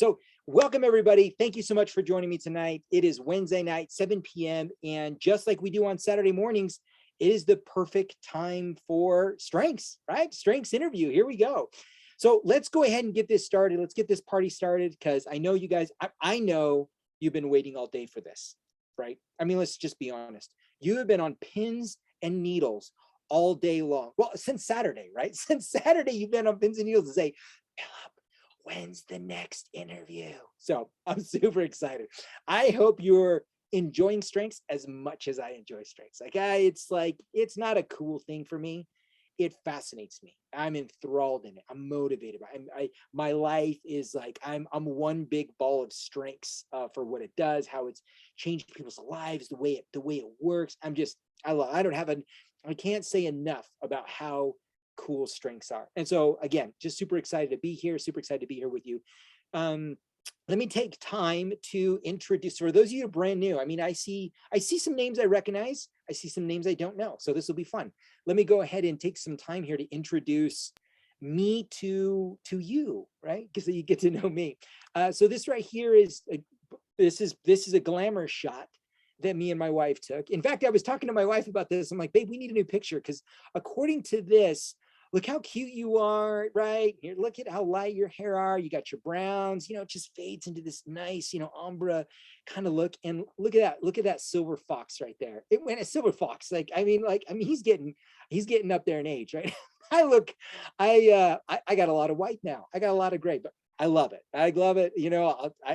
So welcome everybody. Thank you so much for joining me tonight. It is Wednesday night, 7 p.m. And just like we do on Saturday mornings, it is the perfect time for strengths, right? Strengths interview. Here we go. So let's go ahead and get this started. Let's get this party started because I know you guys, I know you've been waiting all day for this, right? I mean, let's just be honest. You have been on pins and needles all day long. Well, since Saturday, right? Since Saturday, you've been on pins and needles to say, Philip, when's the next interview? So I'm super excited. I hope you're enjoying strengths as much as I enjoy strengths. It's not a cool thing for me. It fascinates me. I'm enthralled in it. I'm motivated by it. My life is like I'm one big ball of strengths for what it does, how it's changed people's lives, the way it works. I can't say enough about how cool strengths are. And so again, just super excited to be here, super excited to be here with you. Let me take time to introduce, for those of you who are brand new, I mean, I see some names I recognize, I see some names I don't know. So this will be fun. Let me go ahead and take some time here to introduce me to you, right? Because you get to know me. So this right here is this is a glamour shot that me and my wife took. In fact, I was talking to my wife about this. I'm like, babe, we need a new picture because according to this, look how cute you are, right? Here, look at how light your hair are. You got your browns, it just fades into this nice, ombre kind of look. And look at that silver fox right there. It went a silver fox. He's getting up there in age, right? I got a lot of white now. I got a lot of gray, but I love it. I love it.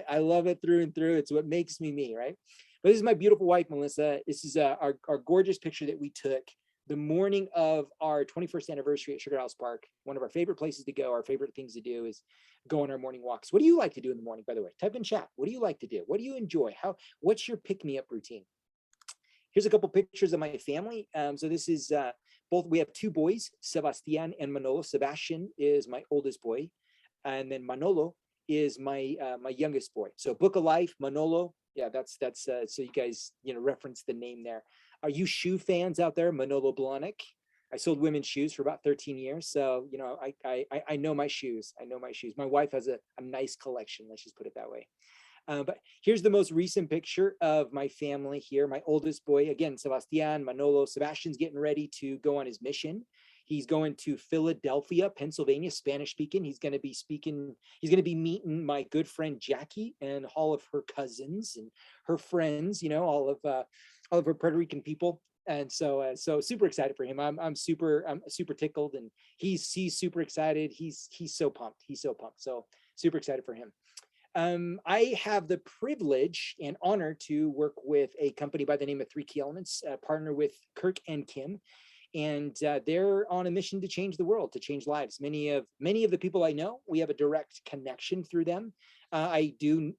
I love it through and through. It's what makes me, right? But this is my beautiful wife, Melissa. This is our gorgeous picture that we took the morning of our 21st anniversary at Sugar House Park. One of our favorite places to go, our favorite things to do is go on our morning walks. What do you like to do in the morning, by the way? Type in chat. What do you like to do? What do you enjoy? What's your pick-me-up routine? Here's a couple pictures of my family. So this is we have two boys, Sebastian and Manolo. Sebastian is my oldest boy. And then Manolo is my youngest boy. So Book of Life, Manolo. Yeah, that's so you guys, reference the name there. Are you shoe fans out there? Manolo Blahnik. I sold women's shoes for about 13 years. So, I know my shoes. I know my shoes. My wife has a nice collection. Let's just put it that way. But here's the most recent picture of my family here. My oldest boy, again, Sebastian, Manolo. Sebastian's getting ready to go on his mission. He's going to Philadelphia, Pennsylvania, Spanish speaking. He's going to be meeting my good friend Jackie and all of her cousins and her friends, all of her Puerto Rican people. And so super excited for him. I'm super tickled, and he's super excited. He's so pumped. So super excited for him. I have the privilege and honor to work with a company by the name of 3 Key Elements, partner with Kirk and Kim. And they're on a mission to change the world, to change lives. Many of the people I know, we have a direct connection through them. I do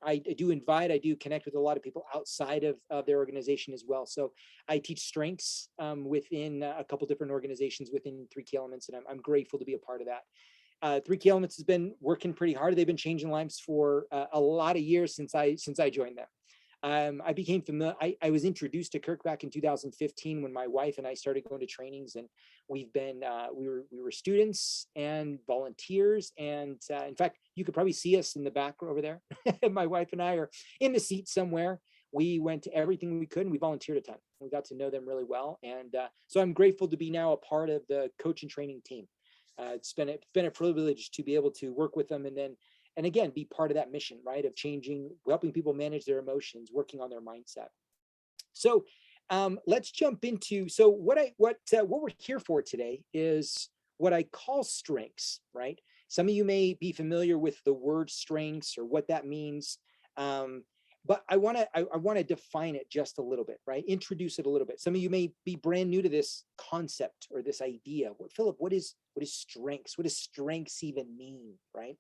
connect with a lot of people outside of their organization as well. So I teach strengths within a couple different organizations within 3 Key Elements, and I'm grateful to be a part of that. 3 Key Elements has been working pretty hard. They've been changing lives for a lot of years since I joined them. I became familiar. I was introduced to Kirk back in 2015 when my wife and I started going to trainings, and we've been we were students and volunteers, and in fact, you could probably see us in the back over there. My wife and I are in the seat somewhere. We went to everything we could, and we volunteered a ton. We got to know them really well, and so I'm grateful to be now a part of the coach and training team. It's been a privilege to be able to work with them, and again, be part of that mission, right? Of helping people manage their emotions, working on their mindset. So let's jump into, so what we're here for today is what I call strengths, right? Some of you may be familiar with the word strengths or what that means. But I want to define it just a little bit, right? Introduce it a little bit. Some of you may be brand new to this concept or this idea. Philip, what is strengths? What does strengths even mean, right?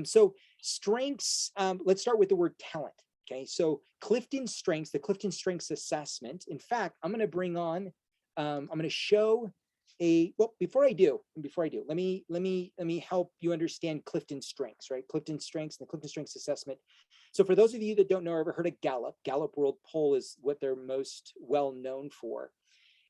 So strengths, let's start with the word talent. Okay, so Clifton Strengths, the Clifton Strengths Assessment. In fact, I'm going to bring on, I'm going to show before I do, let me help you understand Clifton Strengths, right? Clifton Strengths and the Clifton Strengths Assessment. So for those of you that don't know or ever heard of Gallup World Poll is what they're most well known for.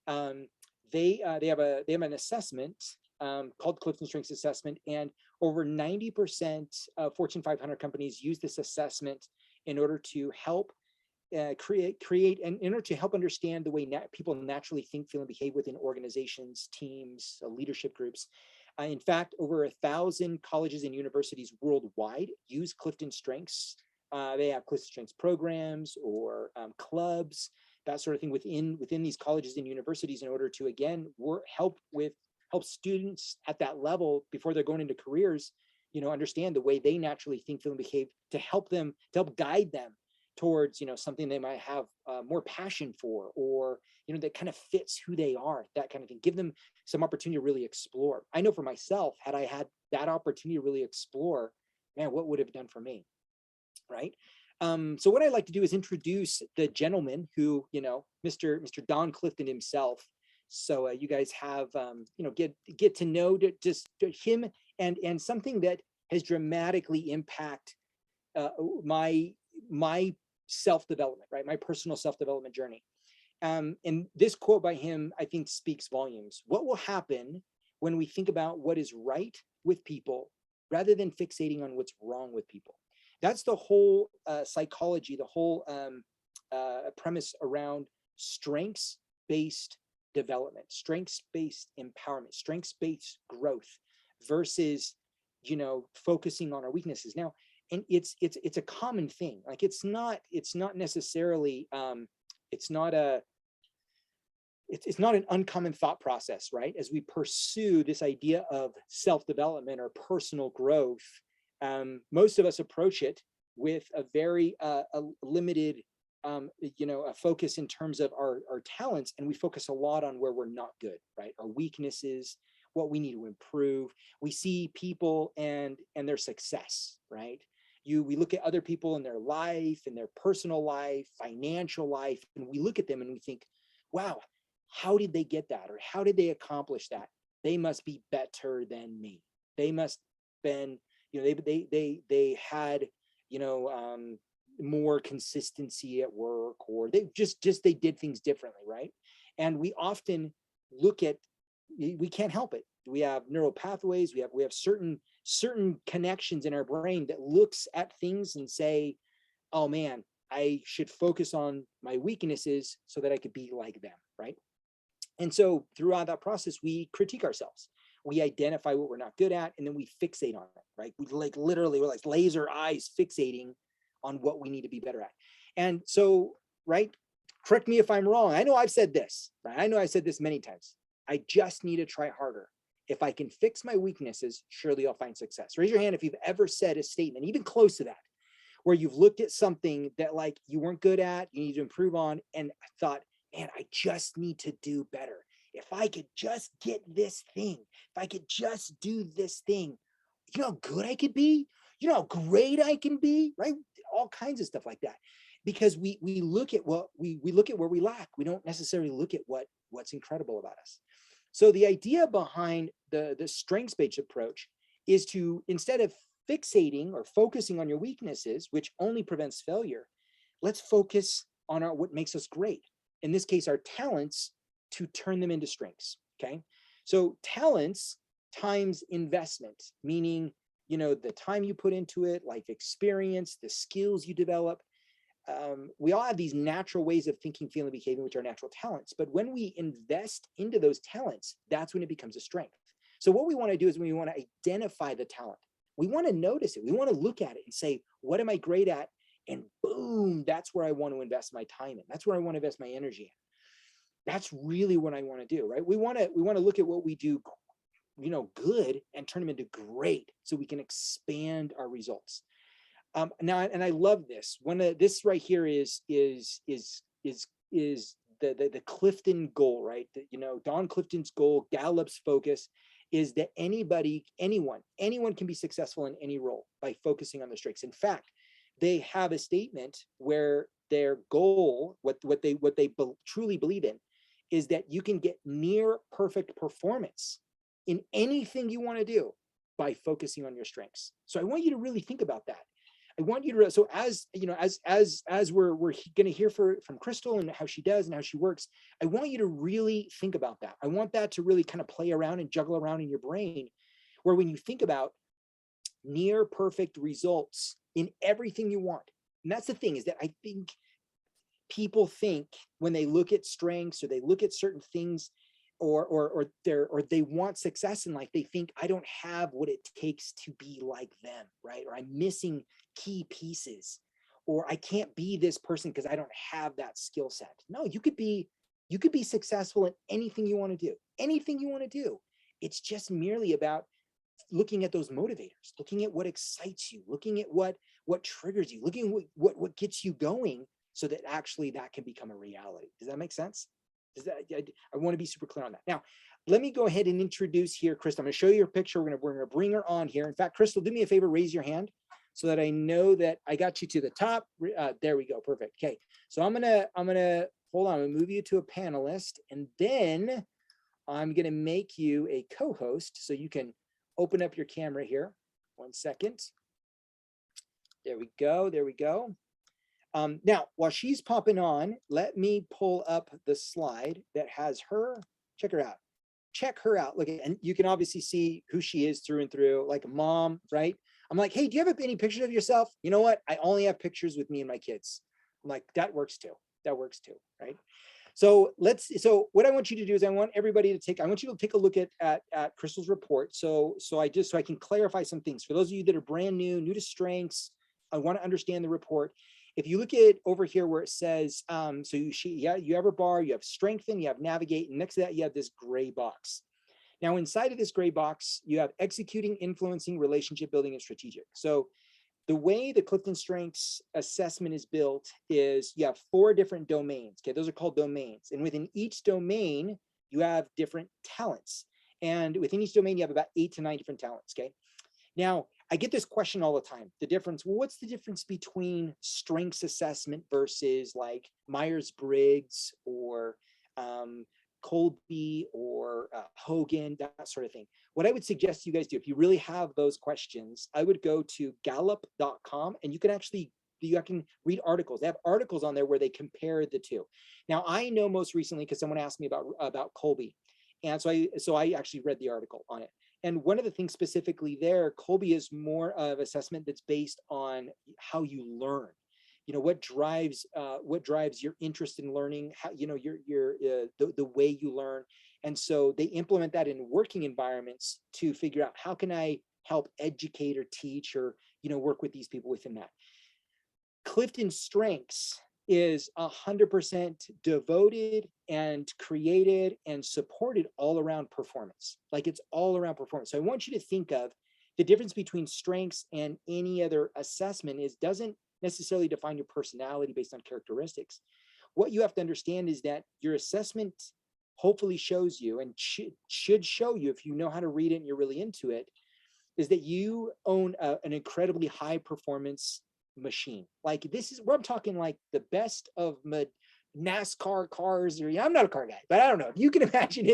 They have an assessment called Clifton Strengths Assessment, and Over 90% of Fortune 500 companies use this assessment in order to help create and in order to help understand the way people naturally think, feel, and behave within organizations, teams, leadership groups. In fact, over 1,000 colleges and universities worldwide use Clifton Strengths. They have Clifton Strengths programs or clubs, that sort of thing within these colleges and universities in order to, again, help students at that level before they're going into careers, understand the way they naturally think, feel, and behave, to help guide them towards, something they might have more passion for, or, that kind of fits who they are, that kind of thing. Give them some opportunity to really explore. I know for myself, had I had that opportunity to really explore, man, what would it have done for me, right? So what I like to do is introduce the gentleman who, Mr. Don Clifton himself. So you guys have, get to know just him and something that has dramatically impacted my self-development, right? My personal self-development journey. And this quote by him, I think, speaks volumes. What will happen when we think about what is right with people rather than fixating on what's wrong with people? That's the whole psychology, the whole premise around strengths-based development, strengths-based empowerment, strengths-based growth versus, focusing on our weaknesses. Now, and it's a common thing. Like it's not necessarily it's not an uncommon thought process, right? As we pursue this idea of self-development or personal growth, most of us approach it with a very limited a focus in terms of our talents, and we focus a lot on where we're not good, right? Our weaknesses, what we need to improve. We see people and their success, right? We look at other people in their life, in their personal life, financial life, and we look at them and we think, wow, how did they get that? Or how did they accomplish that? They must be better than me. They must been, they had, more consistency at work, or they they did things differently, right? And we often look at, we can't help it. We have neural pathways. We have certain connections in our brain that looks at things and say, oh man, I should focus on my weaknesses so that I could be like them, right? And so throughout that process, we critique ourselves. We identify what we're not good at, and then we fixate on it, right? We're like laser eyes fixating on what we need to be better at. And so, right, correct me if I'm wrong. I know I've said this, right? I know I've said this many times. I just need to try harder. If I can fix my weaknesses, surely I'll find success. Raise your hand if you've ever said a statement, even close to that, where you've looked at something that like you weren't good at, you need to improve on, and thought, man, I just need to do better. If I could just get this thing, if I could just do this thing, you know how good I could be? You know how great I can be, right? All kinds of stuff like that. Because we look at what we look at where we lack. We don't necessarily look at what's incredible about us. So the idea behind the strengths-based approach is to, instead of fixating or focusing on your weaknesses, which only prevents failure, let's focus on what makes us great. In this case, our talents, to turn them into strengths. Okay. So talents times investment, meaning, the time you put into it, life experience, the skills you develop. We all have these natural ways of thinking, feeling, behaving, which are natural talents. But when we invest into those talents, that's when it becomes a strength. So what we want to do is we want to identify the talent. We want to notice it. We want to look at it and say, what am I great at? And boom, that's where I want to invest my time in. That's where I want to invest my energy in. That's really what I want to do, right? We want to look at what we do, good, and turn them into great, so we can expand our results. Now, and I love this. This right here is the Clifton goal, right? Don Clifton's goal, Gallup's focus, is that anyone can be successful in any role by focusing on their strengths. In fact, they have a statement where their goal, what they truly believe in, is that you can get near perfect performance in anything you want to do by focusing on your strengths. So I want you to really think about that. I want you to, so as we're going to hear from Crystal and how she does and how she works, I want you to really think about that. I want that to really kind of play around and juggle around in your brain, where when you think about near perfect results in everything you want. And that's the thing, is that I think people think when they look at strengths or they look at certain things, or they want success in life, they think, I don't have what it takes to be like them, right? Or I'm missing key pieces, or I can't be this person because I don't have that skill set. No, you could be successful in anything you want to do, anything you want to do. It's just merely about looking at those motivators, looking at what excites you, looking at what triggers you, looking at what gets you going, so that actually that can become a reality. Does that make sense? I want to be super clear on that. Now, let me go ahead and introduce here Crystal. I'm going to show you her picture. We're going to bring her on here. In fact, Crystal, do me a favor, raise your hand so that I know that I got you to the top. There we go. Perfect. Okay. So I'm gonna hold on. I'm gonna move you to a panelist, and then I'm gonna make you a co-host so you can open up your camera here. 1 second. There we go. There we go. Now, while she's popping on, let me pull up the slide that has her. Check her out. Check her out. Look, and you can obviously see who she is through and through, like a mom, right? I'm like, hey, do you have any pictures of yourself? You know what? I only have pictures with me and my kids. I'm like, that works too. That works too, right? So what I want you to do is I want you to take a look at Crystal's report. So I can clarify some things. For those of you that are brand new to strengths, I want to understand the report. If you look at over here where it says, you have a bar, you have strengthen, you have navigate, and next to that, you have this gray box. Now, inside of this gray box, you have executing, influencing, relationship building, and strategic. So the way the Clifton Strengths assessment is built is you have 4 different domains. Okay, those are called domains. And within each domain, you have different talents. And within each domain, you have about 8 to 9 different talents. Okay. Now, I get this question all the time. What's the difference between strengths assessment versus like Myers-Briggs or Colby or Hogan, that sort of thing? What I would suggest you guys do, if you really have those questions, I would go to gallup.com, and you can read articles. They have articles on there where they compare the two. Now, I know most recently, because someone asked me about Colby, and so I actually read the article on it. And one of the things specifically there, Colby is more of assessment that's based on how you learn. You know, what drives your interest in learning, how, you know, the way you learn. And so they implement that in working environments to figure out, how can I help educate or teach or, you know, work with these people within that. Clifton Strengths is 100% devoted and created and supported all around performance. Like, it's all around performance. So I want you to think of the difference between strengths and any other assessment doesn't necessarily define your personality based on characteristics. What you have to understand is that your assessment hopefully shows you, and should show you if you know how to read it and you're really into it, is that you own an incredibly high performance machine. Like, this is where I'm talking like the best of NASCAR cars, or I'm not a car guy, but I don't know if you can imagine,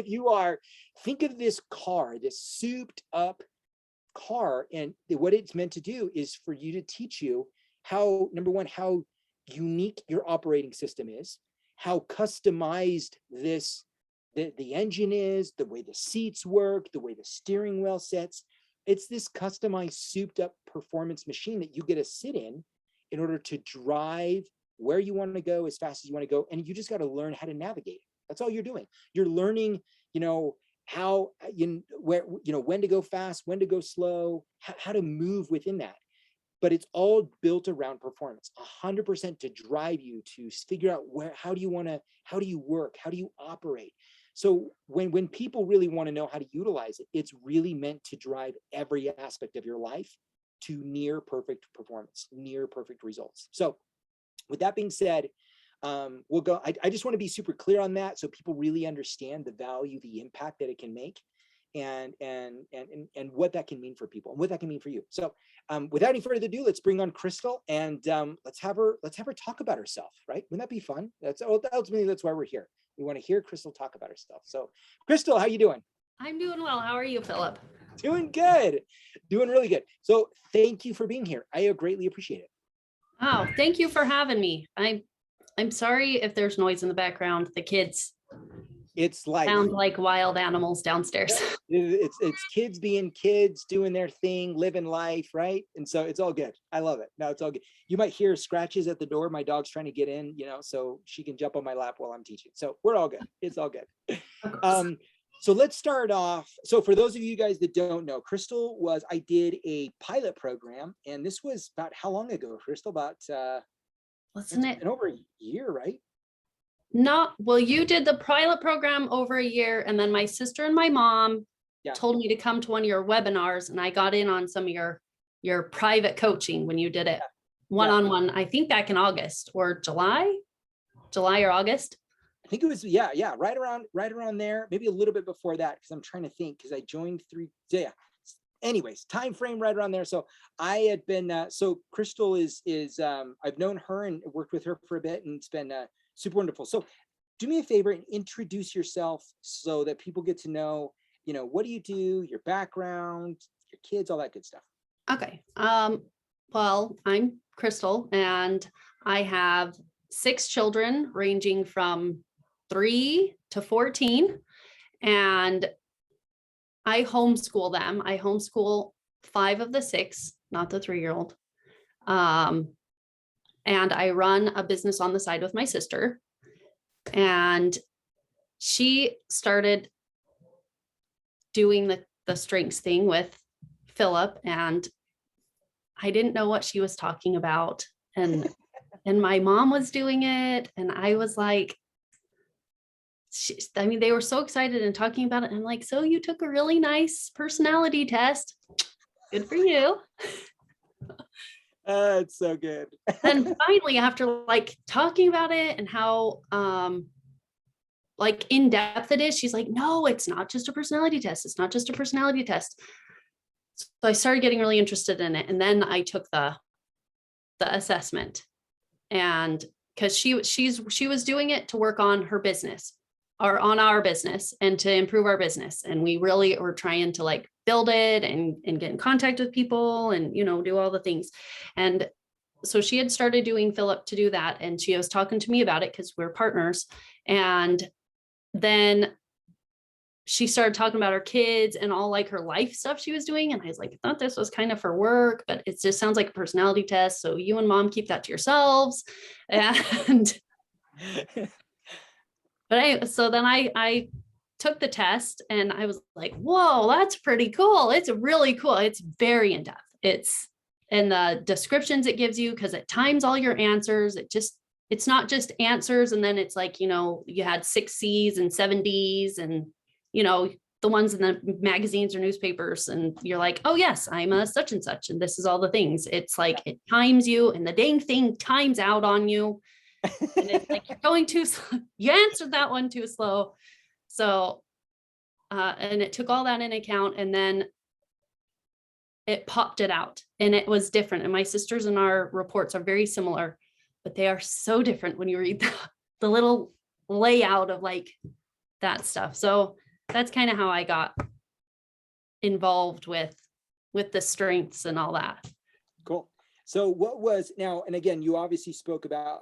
think of this car, this souped up car, and what it's meant to do is for you to teach you how, number one, how unique your operating system is, how customized the engine is, the way the seats work, the way the steering wheel sits. It's this customized, souped up performance machine that you get to sit in order to drive where you want to go as fast as you want to go. And you just got to learn how to navigate. That's all you're doing. You're learning, you know, how, when to go fast, when to go slow, how to move within that. But it's all built around performance, 100% to drive you to figure out how do you work? How do you operate? So when people really want to know how to utilize it, it's really meant to drive every aspect of your life to near perfect performance, near perfect results. So with that being said, we'll go. I just want to be super clear on that so people really understand the value, the impact that it can make, and what that can mean for people and what that can mean for you. So without any further ado, let's bring on Crystal, and let's have her talk about herself, right? Wouldn't that be fun? Ultimately, that's why we're here. We want to hear Crystal talk about herself. So Crystal, how you doing? I'm doing well. How are you, Philip? Doing good. Doing really good. So thank you for being here. I greatly appreciate it. Oh, thank you for having me. I'm sorry if there's noise in the background. The kids It's life. Sound like wild animals downstairs. It's kids being kids, doing their thing, living life, right? And so it's all good. I love it. No, it's all good. You might hear scratches at the door. My dog's trying to get in, so she can jump on my lap while I'm teaching. So we're all good. It's all good. So let's start off. So for those of you guys that don't know, I did a pilot program, and this was about how long ago, Crystal? About Wasn't it? been over a year, right? Well, you did the pilot program over a year, and then my sister and my mom told me to come to one of your webinars, and I got in on some of your private coaching when you did it one-on-one, I think back in August or July or August. I think it was, right around there, maybe a little bit before that, because I'm trying to think, because I joined anyways, time frame right around there. So I had been, so Crystal is I've known her and worked with her for a bit, and it's been super wonderful. So do me a favor and introduce yourself so that people get to know, what do you do, your background, your kids, all that good stuff. Okay. Well, I'm Crystal, and I have 6 children ranging from 3 to 14, and I homeschool them. I homeschool 5 of the 6, not the 3-year-old. And I run a business on the side with my sister, and she started doing the strengths thing with Philip, and I didn't know what she was talking about. And my mom was doing it, and I was like, they were so excited and talking about it. And I'm like, so you took a really nice personality test. Good for you. It's so good. And finally, after talking about it and how in depth it is, she's like, no, it's not just a personality test. It's not just a personality test. So I started getting really interested in it. And then I took the assessment, and because she was doing it to work on her business or on our business and to improve our business. And we really were trying to build it and get in contact with people and, do all the things. And so she had started doing Philip to do that. And she was talking to me about it because we're partners. And then she started talking about her kids and all her life stuff she was doing. And I was like, I thought this was kind of for work, but it just sounds like a personality test. So you and mom keep that to yourselves. And so then I took the test, and I was like, whoa, that's pretty cool. It's really cool. It's very in-depth. It's in the descriptions it gives you, because it times all your answers. It's not just answers. And then it's you had 6 C's and 7 D's and, the ones in the magazines or newspapers. And you're like, oh yes, I'm a such and such. And this is all the things. It's it times you, and the dang thing times out on you. And it's you're going too slow. You answered that one too slow. So, and it took all that in account, and then it popped it out, and it was different. And my sisters and our reports are very similar, but they are so different when you read the little layout of that stuff. So that's kind of how I got involved with the strengths and all that. Cool. So what was now, and again, you obviously spoke about,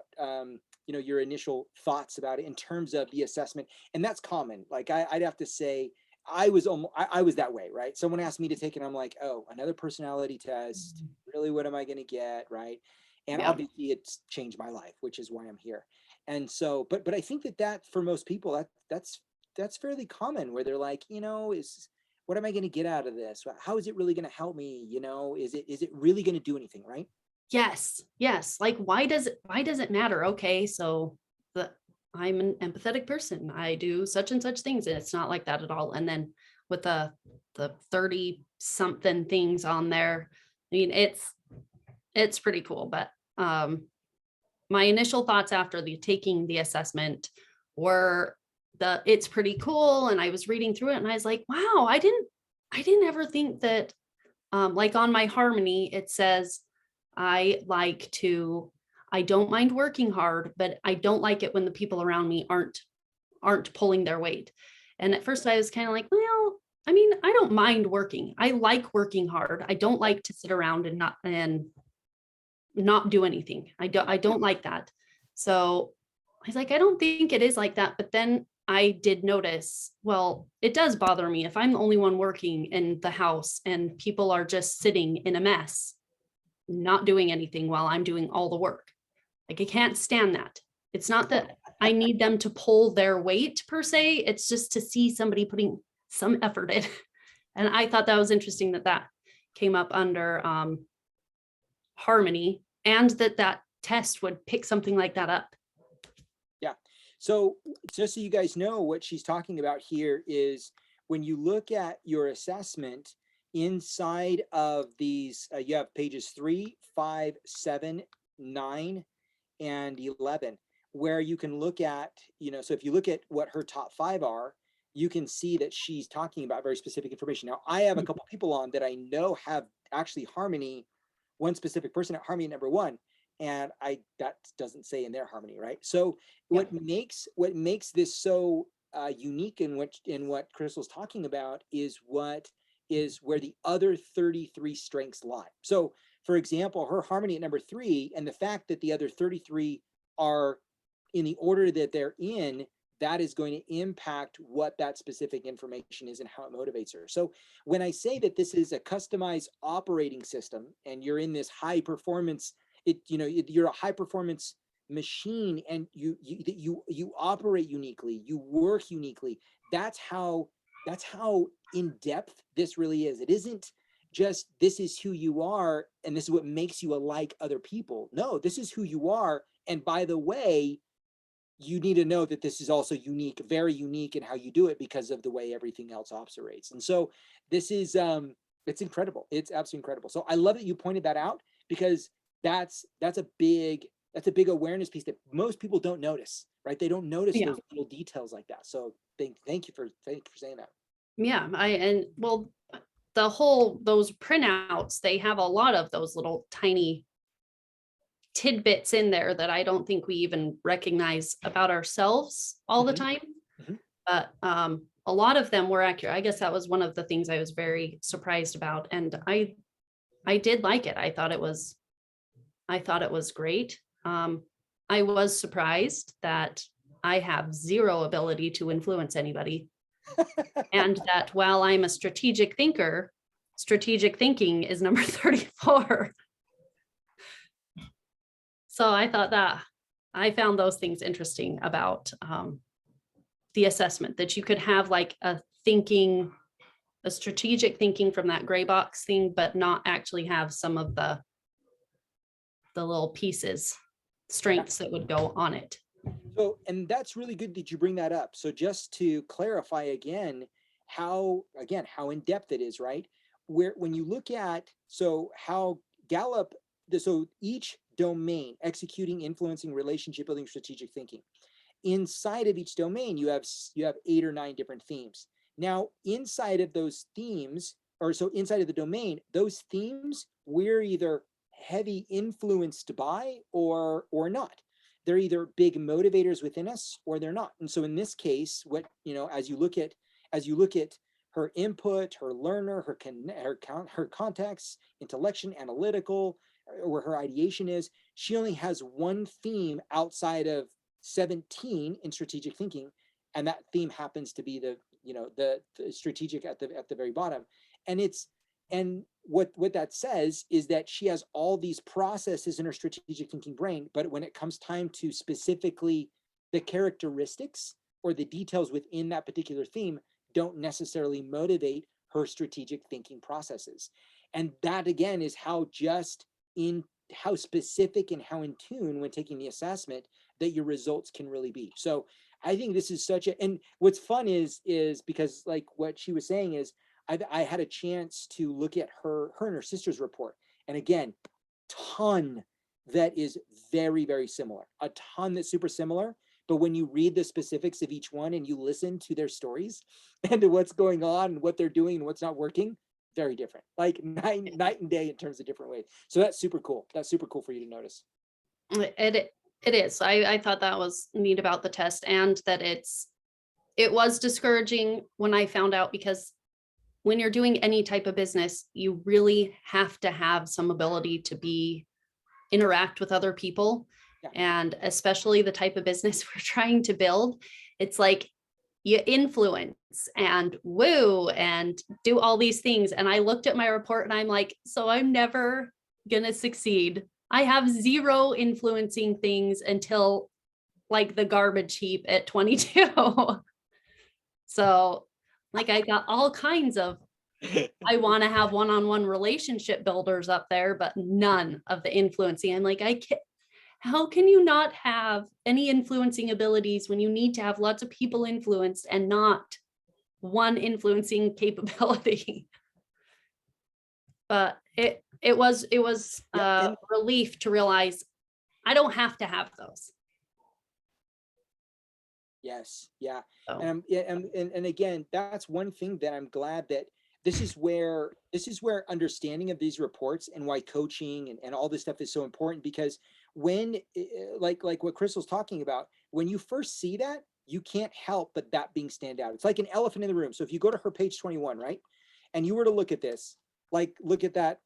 your initial thoughts about it in terms of the assessment, and that's common. I'd have to say, I was that way, right? Someone asked me to take it, I'm like, oh, another personality test. Really, what am I going to get, right? And obviously, it's changed my life, which is why I'm here. And so, but I think that for most people, that's fairly common, where they're like, what am I going to get out of this? How is it really going to help me? Is it really going to do anything, right? Yes. Why does it matter? Okay, so I'm an empathetic person. I do such and such things, and it's not like that at all. And then with the 30 something things on there, I mean, it's pretty cool. But my initial thoughts after taking the assessment were it's pretty cool. And I was reading through it, and I was like, wow, I didn't ever think that, on my harmony, it says, I don't mind working hard, but I don't like it when the people around me aren't pulling their weight. And at first I was kind of like, well, I mean, I don't mind working. I like working hard. I don't like to sit around and not do anything. I don't like that. So I was like, I don't think it is like that. But then I did notice, well, it does bother me if I'm the only one working in the house and people are just sitting in a mess, not doing anything while I'm doing all the work. Like, I can't stand that. It's not that I need them to pull their weight per se. It's just to see somebody putting some effort in. And I thought that was interesting that that came up under harmony, and that test would pick something like that up. Yeah. So just so you guys know, what she's talking about here is when you look at your assessment inside of these, you have pages 3, 5, 7, 9, and 11, where you can look at, so if you look at what her top 5 are, you can see that she's talking about very specific information. Now, I have a couple people on that I know have actually harmony, one specific person at harmony number 1, and that doesn't say in their harmony, right? So what makes this so unique in what Crystal's talking about is where the other 33 strengths lie. So for example, her harmony at number 3, and the fact that the other 33 are in the order that they're in, that is going to impact what that specific information is and how it motivates her. So when I say that this is a customized operating system and you're in this high performance, you're a high performance machine, and you operate uniquely, you work uniquely. That's how in depth this really is. It isn't just this is who you are and this is what makes you alike other people. No, this is who you are. And by the way, you need to know that this is also unique, very unique in how you do it because of the way everything else operates. And so this is, it's incredible. It's absolutely incredible. So I love that you pointed that out, because that's a big awareness piece that most people don't notice, right? They don't notice those little details like that. So thank you for saying that. Yeah. Those printouts, they have a lot of those little tiny tidbits in there that I don't think we even recognize about ourselves all the time. But a lot of them were accurate. I guess that was one of the things I was very surprised about. And I did like it. I thought it was great. I was surprised that I have zero ability to influence anybody. And that while I'm a strategic thinker, strategic thinking is number 34. So I thought that I found those things interesting about the assessment, that you could have like a strategic thinking from that gray box thing, but not actually have some of the little pieces, strengths that would go on it. So, and that's really good that you bring that up. So just to clarify again, how in depth it is, right? When you look at, how Gallup, so each domain, executing, influencing, relationship building, strategic thinking. Inside of each domain, you have 8 or 9 different themes. Now, inside of those themes, inside of the domain, those themes, we're either heavy influenced by or not. They're either big motivators within us or they're not. And so in this case, as you look at her input, her learner, her context, intellection, analytical, where her ideation is, she only has one theme outside of 17 in strategic thinking, and that theme happens to be the strategic at the very bottom. And what that says is that she has all these processes in her strategic thinking brain, but when it comes time to specifically the characteristics or the details within that particular theme don't necessarily motivate her strategic thinking processes. And that again is how specific and how in tune when taking the assessment that your results can really be. So I think this is and what's fun is because like what she was saying is I had a chance to look at her and her sister's report. And again, ton that is very, very similar, a ton that's super similar. But when you read the specifics of each one and you listen to their stories and to what's going on and what they're doing and what's not working, very different, like night and day in terms of different ways. So that's super cool. That's super cool for you to notice. It is. I thought that was neat about the test, and that it was discouraging when I found out, because when you're doing any type of business, you really have to have some ability to interact with other people. Yeah. And especially the type of business we're trying to build, it's like you influence and woo and do all these things. And I looked at my report and I'm like, so I'm never gonna succeed. I have zero influencing things until like the garbage heap at 22. So like I got all kinds of, I want to have one-on-one relationship builders up there, but none of the influencing. I'm like, how can you not have any influencing abilities when you need to have lots of people influenced and not one influencing capability? But it was a relief to realize I don't have to have those. Yes. Yeah. So. And again, that's one thing that I'm glad that this is where understanding of these reports and why coaching and all this stuff is so important, because when like what Crystal's talking about, when you first see that, you can't help but that being stand out. It's like an elephant in the room. So if you go to her page 21, right, and you were to look at this, like look at that,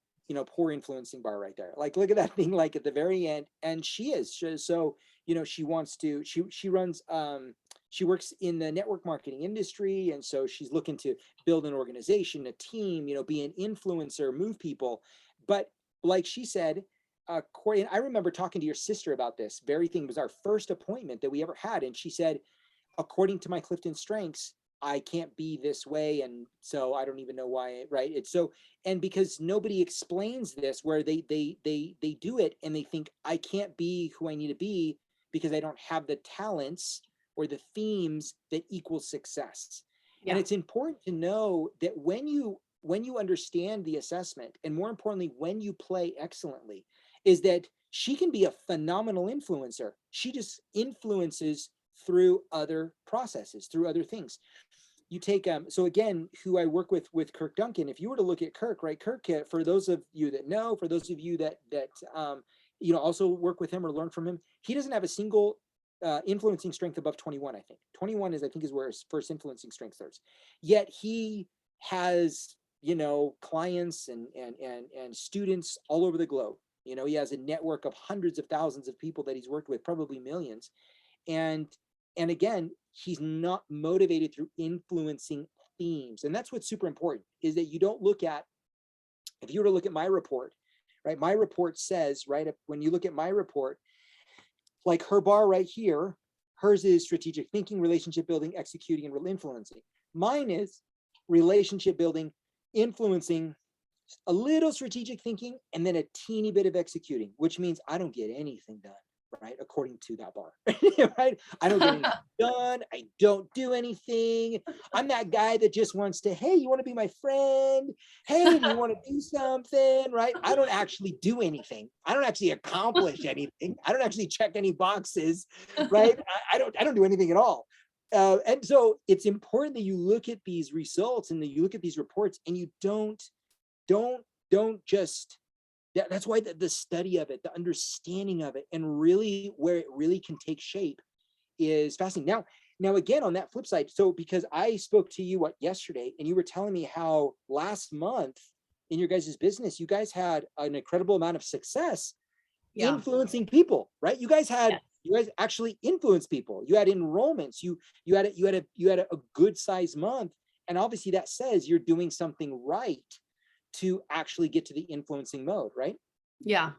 poor influencing bar right there. Like look at that thing, like at the very end, and she wants to, she runs she works in the network marketing industry. And so she's looking to build an organization, a team, be an influencer, move people. But like she said, Corey, and I remember talking to your sister about this very thing. It was our first appointment that we ever had. And she said, according to my Clifton strengths, I can't be this way. And so I don't even know why, right? It's so, and because nobody explains this, where they do it and they think I can't be who I need to be because I don't have the talents or the themes that equal success. Yeah. And it's important to know that when you understand the assessment, and more importantly, when you play excellently, is that she can be a phenomenal influencer. She just influences through other processes, through other things. You take, so again, who I work with Kirk Duncan, if you were to look at Kirk, right? Kirk, for those of you that know, for those of you that also work with him or learn from him, he doesn't have a single influencing strength above 21. I think 21 is where his first influencing strength starts. Yet he has, clients and students all over the globe. He has a network of hundreds of thousands of people that he's worked with, probably millions. And again, he's not motivated through influencing themes. And that's what's super important, is that you don't look at, if you were to look at my report, right? My report says, right, when you look at my report, like her bar right here, hers is strategic thinking, relationship building, executing, and influencing. Mine is relationship building, influencing, a little strategic thinking, and then a teeny bit of executing, which means I don't get anything done, right? According to that bar, right? I don't get anything done. I don't do anything. I'm that guy that just wants to, hey, you want to be my friend? Hey, do you want to do something, right? I don't actually do anything. I don't actually accomplish anything. I don't actually check any boxes, right? I don't do anything at all. And so it's important that you look at these results and that you look at these reports, and you don't just, that's why the study of it, the understanding of it, and really where it really can take shape is fascinating. Now again, on that flip side, so because I spoke to you yesterday, and you were telling me how last month in your guys' business, you guys had an incredible amount of success influencing people, right? You guys actually influenced people. You had enrollments. You had a good sized month, and obviously that says you're doing something right to actually get to the influencing mode, right? Yeah.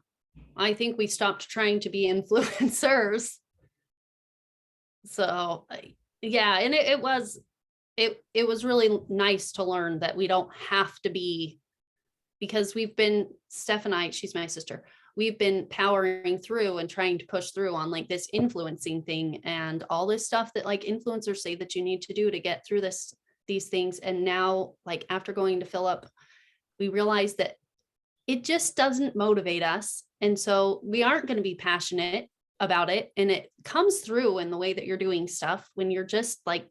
I think we stopped trying to be influencers. So yeah, and it was really nice to learn that we don't have to be, because Steph and I, she's my sister, we've been powering through and trying to push through on like this influencing thing and all this stuff that like influencers say that you need to do to get through these things. And now, like after going to Philip, we realized that it just doesn't motivate us. And so we aren't going to be passionate about it. And it comes through in the way that you're doing stuff when you're just like,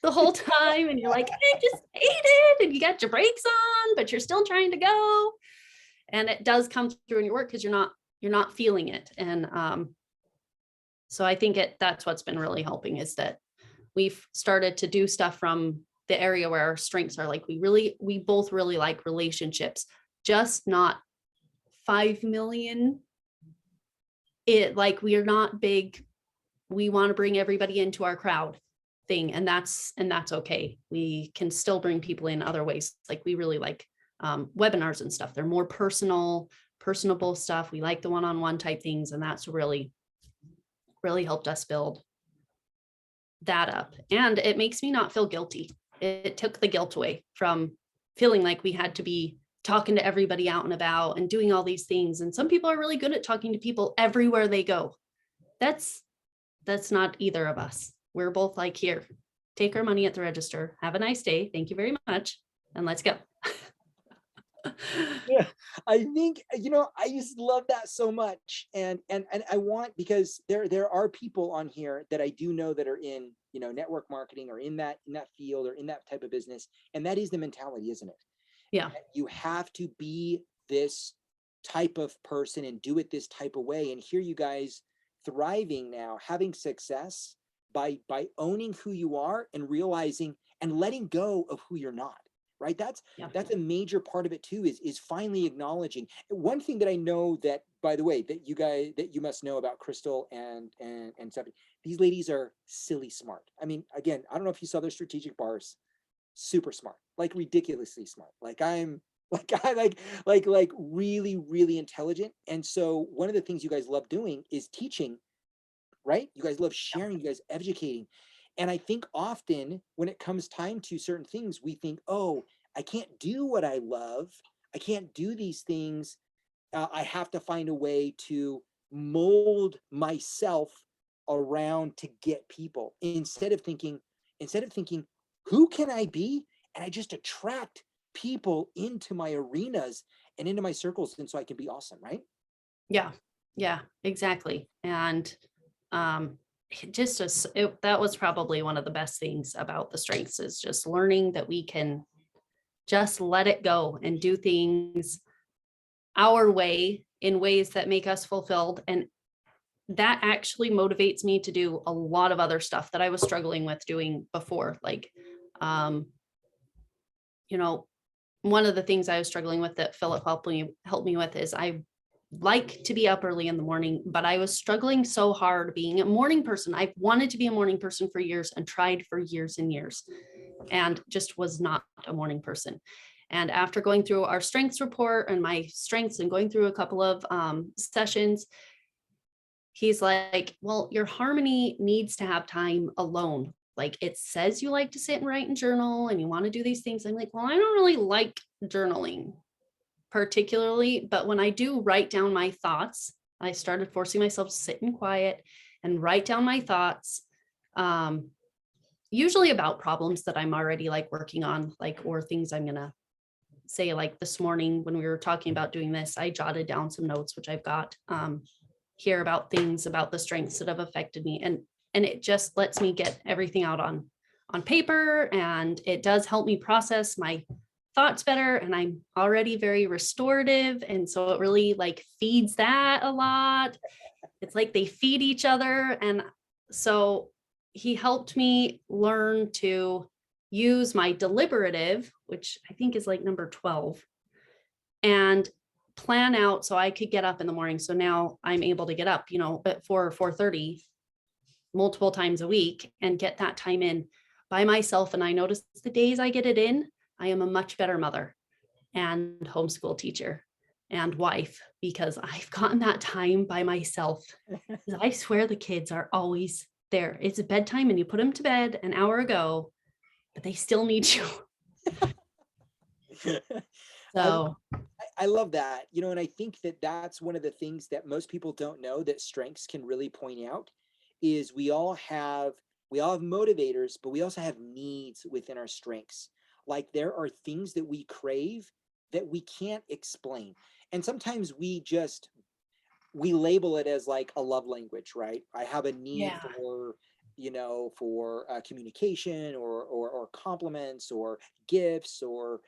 the whole time. And you're like, I just hate it. And you got your brakes on, but you're still trying to go. And it does come through in your work because you're not feeling it. And so I think that's what's been really helping, is that we've started to do stuff from the area where our strengths are. Like we both really like relationships, just not 5 million. Like we are not big we want to bring everybody into our crowd thing, and that's okay. We can still bring people in other ways. Like we really like webinars and stuff. They're more personable stuff. We like the one-on-one type things, and that's really helped us build that up. And it makes me not feel guilty. It took the guilt away from feeling like we had to be talking to everybody out and about and doing all these things. And some people are really good at talking to people everywhere they go. That's not either of us. We're both like, here, take our money at the register. Have a nice day. Thank you very much. And let's go. Yeah, I think, I just love that so much. And I want, because there are people on here that I do know that are in, network marketing or in that field or in that type of business. And that is the mentality, isn't it? Yeah. You have to be this type of person and do it this type of way. And here you guys thriving now, having success by owning who you are and realizing and letting go of who you're not. Right. That's a major part of it too, is finally acknowledging. One thing that I know, that, by the way, that you must know about Crystal and Stephanie, these ladies are silly smart. I mean, again, I don't know if you saw their strategic bars, super smart, like ridiculously smart. Like really, really intelligent. And so one of the things you guys love doing is teaching, right? You guys love sharing, you guys educating. And I think often when it comes time to certain things, we think, oh, I can't do what I love. I can't do these things. I have to find a way to mold myself around to get people, instead of thinking, who can I be? And I just attract people into my arenas and into my circles. And so I can be awesome, right? Yeah, exactly. And that was probably one of the best things about the strengths, is just learning that we can just let it go and do things our way, in ways that make us fulfilled. And that actually motivates me to do a lot of other stuff that I was struggling with doing before. Like, one of the things I was struggling with that Philip helped me with is I like to be up early in the morning, but I was struggling so hard being a morning person. I've wanted to be a morning person for years and tried for years and years, and just was not a morning person. And after going through our strengths report and my strengths and going through a couple of sessions, he's like, well, your harmony needs to have time alone. Like, it says you like to sit and write and journal and you want to do these things. I'm like, well, I don't really like journaling particularly, but when I do write down my thoughts, I started forcing myself to sit in quiet and write down my thoughts, usually about problems that I'm already like working on, like, or things I'm gonna say. Like this morning when we were talking about doing this, I jotted down some notes, which I've got here, about things about the strengths that have affected me, and it just lets me get everything out on paper, and it does help me process my thoughts better. And I'm already very restorative, and so it really like feeds that a lot. It's like they feed each other. And so he helped me learn to use my deliberative, which I think is like number 12, and plan out so I could get up in the morning. So now I'm able to get up, at 4 or 4:30 multiple times a week and get that time in by myself. And I notice the days I get it in, I am a much better mother and homeschool teacher and wife, because I've gotten that time by myself. I swear the kids are always there. It's bedtime and you put them to bed an hour ago, but they still need you. So I love that, and I think that that's one of the things that most people don't know, that strengths can really point out, is we all have motivators, but we also have needs within our strengths. Like, there are things that we crave that we can't explain. And sometimes we label it as like a love language, right? I have a need for communication or compliments or gifts or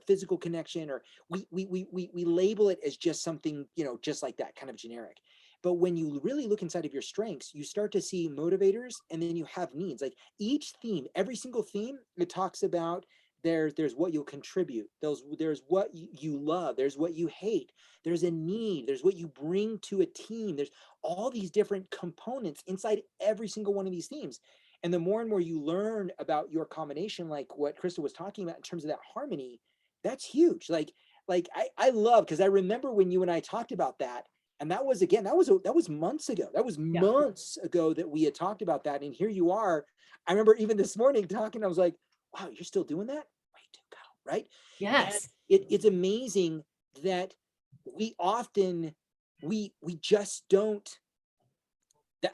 physical connection, or we label it as just something, just like that, kind of generic. But when you really look inside of your strengths, you start to see motivators, and then you have needs. Like, each theme, every single theme, it talks about there's what you'll contribute. There's what you love. There's what you hate. There's a need. There's what you bring to a team. There's all these different components inside every single one of these themes. And the more and more you learn about your combination, like what Krista was talking about in terms of that harmony, that's huge. I love, because I remember when you and I talked about that, and that was, again, that was months ago. That was Yeah. months ago that we had talked about that. And here you are. I remember even this morning talking, I was like, wow, you're still doing that? Way to go, right? And Yes. it's amazing that we often we just don't, that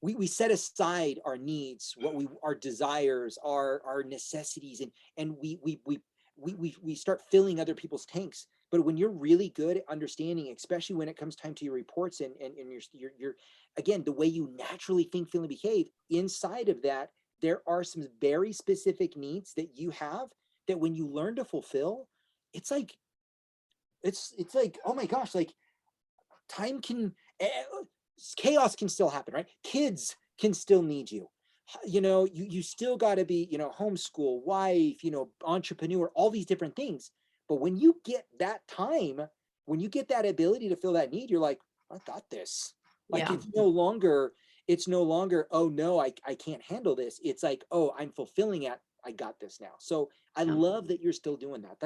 we set aside our needs, what we, our desires, our necessities, and we start filling other people's tanks. But when you're really good at understanding, especially when it comes time to your reports and your again, the way you naturally think, feel, and behave, inside of that, there are some very specific needs that you have that when you learn to fulfill, it's like it's like, oh my gosh, like time can, chaos can still happen, right? Kids can still need you. You still got to be, homeschool, wife, entrepreneur, all these different things. But when you get that time, when you get that ability to fill that need, you're like, I got this. Like, Yeah. it's no longer, oh no, I can't handle this. It's like, oh, I'm fulfilling it. I got this now. So I Yeah. love that you're still doing that.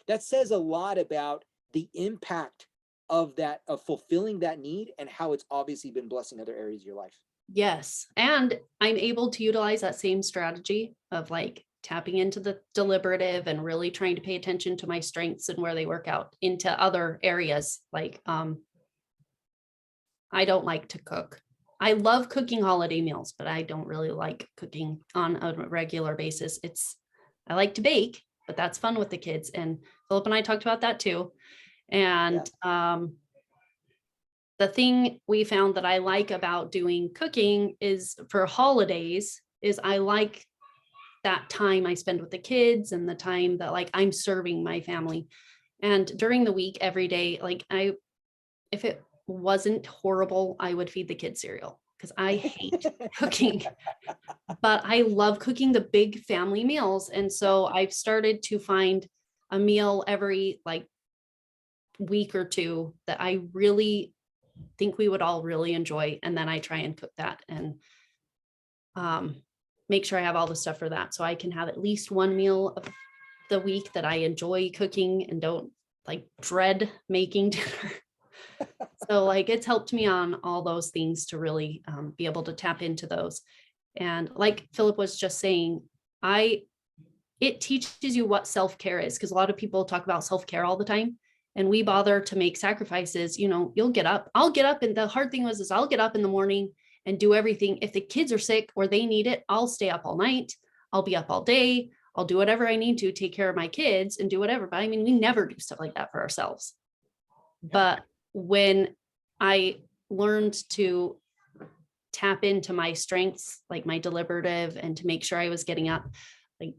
That says a lot about the impact of that, of fulfilling that need, and how it's obviously been blessing other areas of your life. Yes. And I'm able to utilize that same strategy of like tapping into the deliberative and really trying to pay attention to my strengths and where they work out into other areas. Like, I don't like to cook. I love cooking holiday meals, but I don't really like cooking on a regular basis. I like to bake, but that's fun with the kids. And Philip and I talked about that too. And the thing we found that I like about doing cooking is for holidays is I like that time I spend with the kids and the time that like I'm serving my family. And during the week, every day, like if it wasn't horrible, I would feed the kids cereal because I hate cooking, but I love cooking the big family meals. And so I've started to find a meal every like week or two that I really think we would all really enjoy. And then I try and cook that and make sure I have all the stuff for that. So I can have at least one meal of the week that I enjoy cooking and don't like dread making dinner. So like it's helped me on all those things to really be able to tap into those. And like Philip was just saying, it teaches you what self-care is, because a lot of people talk about self-care all the time. And we bother to make sacrifices. You'll get up. I'll get up. And the hard thing is I'll get up in the morning and do everything. If the kids are sick or they need it, I'll stay up all night. I'll be up all day. I'll do whatever I need to take care of my kids and do whatever. But I mean, we never do stuff like that for ourselves. But when I learned to tap into my strengths, like my deliberative, and to make sure I was getting up, like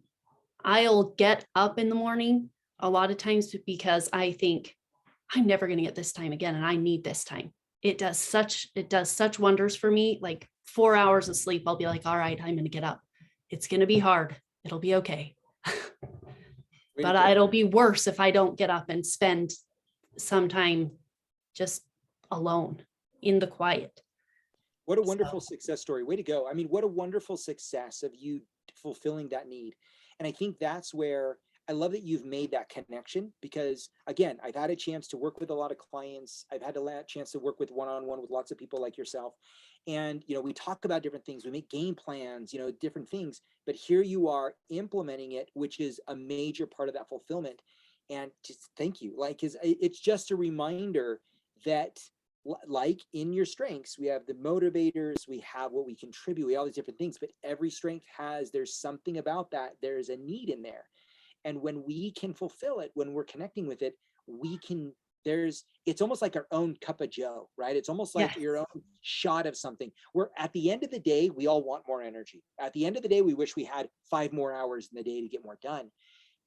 I'll get up in the morning a lot of times because I think I'm never going to get this time again and I need this time. It does such wonders for me. Like 4 hours of sleep, I'll be like, all right, I'm going to get up. It's going to be hard. It'll be okay. But it'll be worse if I don't get up and spend some time just alone in the quiet. What a wonderful success story. Way to go. I mean, what a wonderful success of you fulfilling that need. And I think that's where I love that you've made that connection, because again, I've had a chance to work with a lot of clients. I've had a chance to work with one-on-one with lots of people like yourself. And, we talk about different things. We make game plans, different things, but here you are implementing it, which is a major part of that fulfillment. And just thank you. Like, it's just a reminder that, like in your strengths, we have the motivators, we have what we contribute, we have all these different things, but every strength there's something about that. There's a need in there. And when we can fulfill it, when we're connecting with it, it's almost like our own cup of joe, right? It's almost like your own shot of something, where at the end of the day, we all want more energy. At the end of the day, we wish we had 5 more hours in the day to get more done.